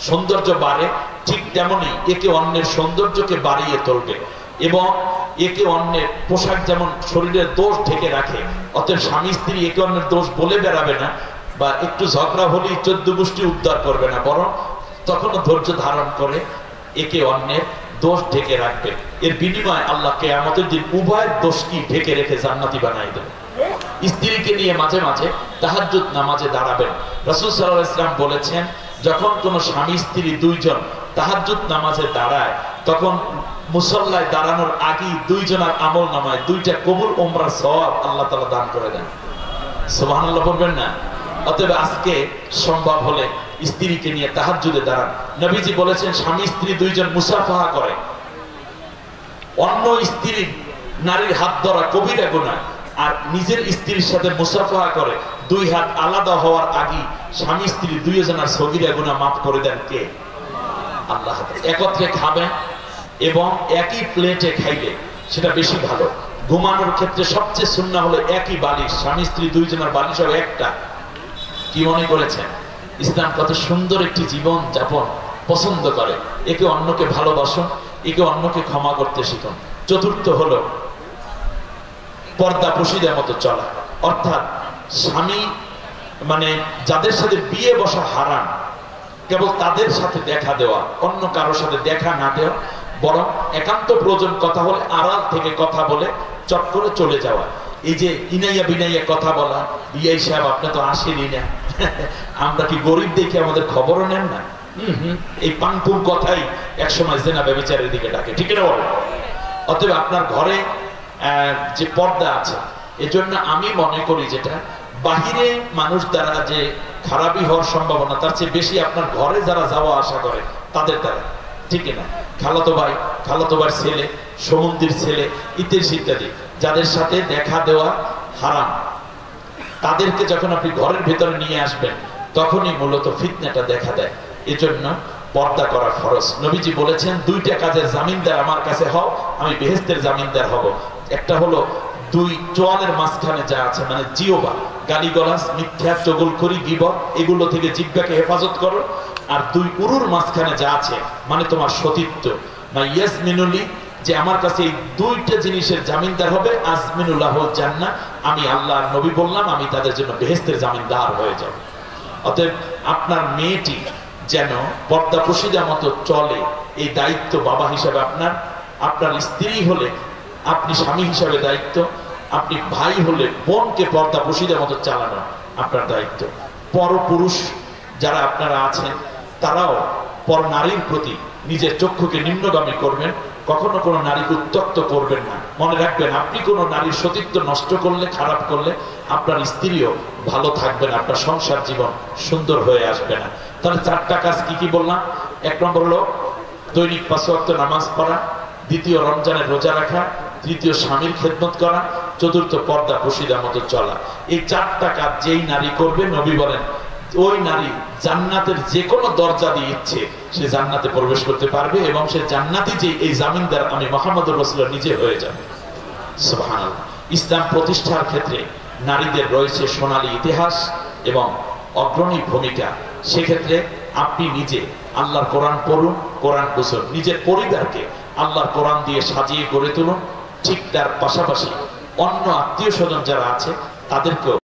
সৌন্দর্য বাড়ে, ঠিক তেমনি একে অন্যের সৌন্দর্যকে বাড়িয়ে তুলবে, এবং একে অন্যের পোশাক যেমন শরীরের দোষ ঢেকে রাখে, অতএব স্বামী স্ত্রী একে অন্যের দোষ বলে বেড়াবে না, বা একটু ঝগড়া হলেই 14 গোষ্ঠী উদ্ধার করবে না, বরং তখনও ধৈর্য ধারণ করে একে অন্যের দোষ ঢেকে রাখবে। এর বিনিময়ে আল্লাহ কিয়ামতের দিন উভয়ের দোষকে ঢেকে রেখে জান্নাতি বানাই দেবে। স্ত্রীকে নিয়ে মাঝে মাঝে তাহাজ্জুদ নামাজে দাঁড়াবেন। রাসূল সাল্লাল্লাহু আলাইহি ওয়াসাল্লাম বলেছেন, যখন কোন স্বামী স্ত্রী দুইজন তাহাজ্জুদ নামাজে দাঁড়ায়, তখন মুসল্লায় দাঁড়ানোর আগেই দুইজনের আমল নামায় 2টা কবুল উমরার সওয়াব আল্লাহ তাআলা দান করে দেন। সুবহানাল্লাহ বলবেন না? অতএব আজকে সম্ভব হলে স্ত্রীকে নিয়ে তাহাজ্জুদে দাঁড়ান। নবীজি বলেছেন, স্বামী স্ত্রী দুইজন মুসাফাহা করে, অন্য স্ত্রী নারীর হাত ধরা কবিরা গুনাহ, আর নিজের স্ত্রীর সাথে মুসাফাহা করে 2 হাত আলাদা হওয়ার আগে স্বামী স্ত্রী দুইজনের সগীরা গুনাহ মাফ করে দেন কে? আল্লাহ। একত্রে খাবেন এবং একই প্লেটে খাইলে সেটা বেশি ভালো। ঘুমানোর ক্ষেত্রে সবচেয়ে সুন্নাহ হলো একই বালিশ, স্বামী স্ত্রী দুইজনের বালিশ হবে একটা। কি মনে করেছেন? ইসলাম কত সুন্দর একটি জীবন যাপন পছন্দ করে। একে অন্যকে ভালোবাসুন, একে অন্যকে ক্ষমা করতে শিখুন। চতুর্থ হলো পর্দা পশিদের মতো চলা, অর্থাৎ স্বামী মানে যাদের সাথে বিয়ে বসা হারাম, কেবল তাদের সাথে দেখা দেওয়া, অন্য কারোর সাথে দেখা না দেওয়া, বরং একান্ত প্রয়োজন কথা হলে আড়াল থেকে কথা বলে চট করে চলে যাওয়া। এই যে ইনাইয়া বিনাইয়া কথা বলা, বিআই সাহেব আপনি তো আসেনি না, আমরা কি গরিব দেখে আমাদের খবরও নেন না, এই পাংপুর কথাই একসময় জেনা ব্যভিচারের দিকে ডাকে, ঠিক না বলেন? অতএব আপনার ঘরে যে পর্দা আছে, এজন্য আমি মনে করি যেটা বাহিরে মানুষ দ্বারা যে খারাপই হওয়ার সম্ভাবনা তার চেয়ে বেশি আপনার ঘরে যারা যাওয়া আসা করে তাদের দ্বারা, ঠিক না? খালাতো ভাই, খালাতো ভাইয়ের ছেলে, সমুদ্রের ছেলে ইত্যাদি যাদের সাথে দেখা দেওয়া হারাম, তাদেরকে যখন আপনি ঘরের ভেতরে নিয়ে আসবেন তখনই মূলত ফিতনাটা দেখা দেয়। এজন্য পর্দা করা ফরজ। নবীজি বলেছেন, দুইটা কাজের জামিনদার আমার কাছে হও, আমি বেহেশতের জামিনদার হব। একটা হলো দুই চোয়ালের মাঝখানে যা আছে, মানে জিহ্বা, গালিগালাজ, মিথ্যা, চগলখড়ি, গীবত, এগুলো থেকে জিহ্বাকে হেফাজত করো। আর দুই উরুর মাঝখানে যা আছে, মানে তোমার সতীত্ব, না ইয়াসমিনুলি, যে আমার কাছে এই দুইটা জিনিসের জামিনদার হবে, আজমিনুল্লাহ জান্নাহ, আমি আল্লাহর নবী বললাম আমি তাদের জন্য বেহেশতের জামিনদার হয়ে যাব। অতএব আপনার মেয়েটি যেন পর্দা পশিদা মতো চলে, এই দায়িত্ব বাবা হিসাবে আপনার। আপনার স্ত্রী হলে আপনি স্বামী হিসাবে দায়িত্ব, আপনি ভাই হলে বোনকে পর্দা পশিদা মতো চালানো আপনার দায়িত্ব। পরপুরুষ যারা আপনারা আছেন তারাও পর নারীর প্রতি নিজের চক্ষুকে নিম্নগামী করবেন, কখনো কোনো নারীকে উত্ত্যক্ত করবেন না। মনে রাখবেন, আপনি কোনো নারীর সতীত্ব নষ্ট করলে, খারাপ করলে আপনার স্ত্রীও ভালো থাকবে না, আপনার সংসার জীবন সুন্দর হয়ে আসবে না। তাহলে চারটা কাজ কি কি বললাম? এক নম্বর হলো দৈনিক 5 ওয়াক্ত নামাজ পড়া, দ্বিতীয় রমজানের রোজা রাখা, তৃতীয় স্বামীর খেদমত করা, চতুর্থ পর্দা পশিদা মতো চলা। এই চারটা কাজ যেই নারী করবে, নবী বলেন ওই নারী জান্নাতের যে কোনো দরজা দিয়ে ইচ্ছে সে জান্নাতে প্রবেশ করতে পারবে, এবং সে জান্নাতি যে এই জামিনদার আমি মুহাম্মদুর রাসূলুল্লাহ নিজে হয়ে যাবে। সুবহানাল্লাহ। ইসলাম প্রতিষ্ঠার ক্ষেত্রে নারীদের রয়েছে সোনালী ইতিহাস এবং অগ্রণী ভূমিকা। সেক্ষেত্রে আপনি নিজে আল্লাহর কোরআন পড়ুন, কোরআন বুঝুন, নিজের পরিবারকে আল্লাহর কোরআন দিয়ে সাজিয়ে গড়ে তুলুন। ঠিক তার পাশাপাশি অন্য আত্মীয় স্বজন যারা আছে তাদেরকেও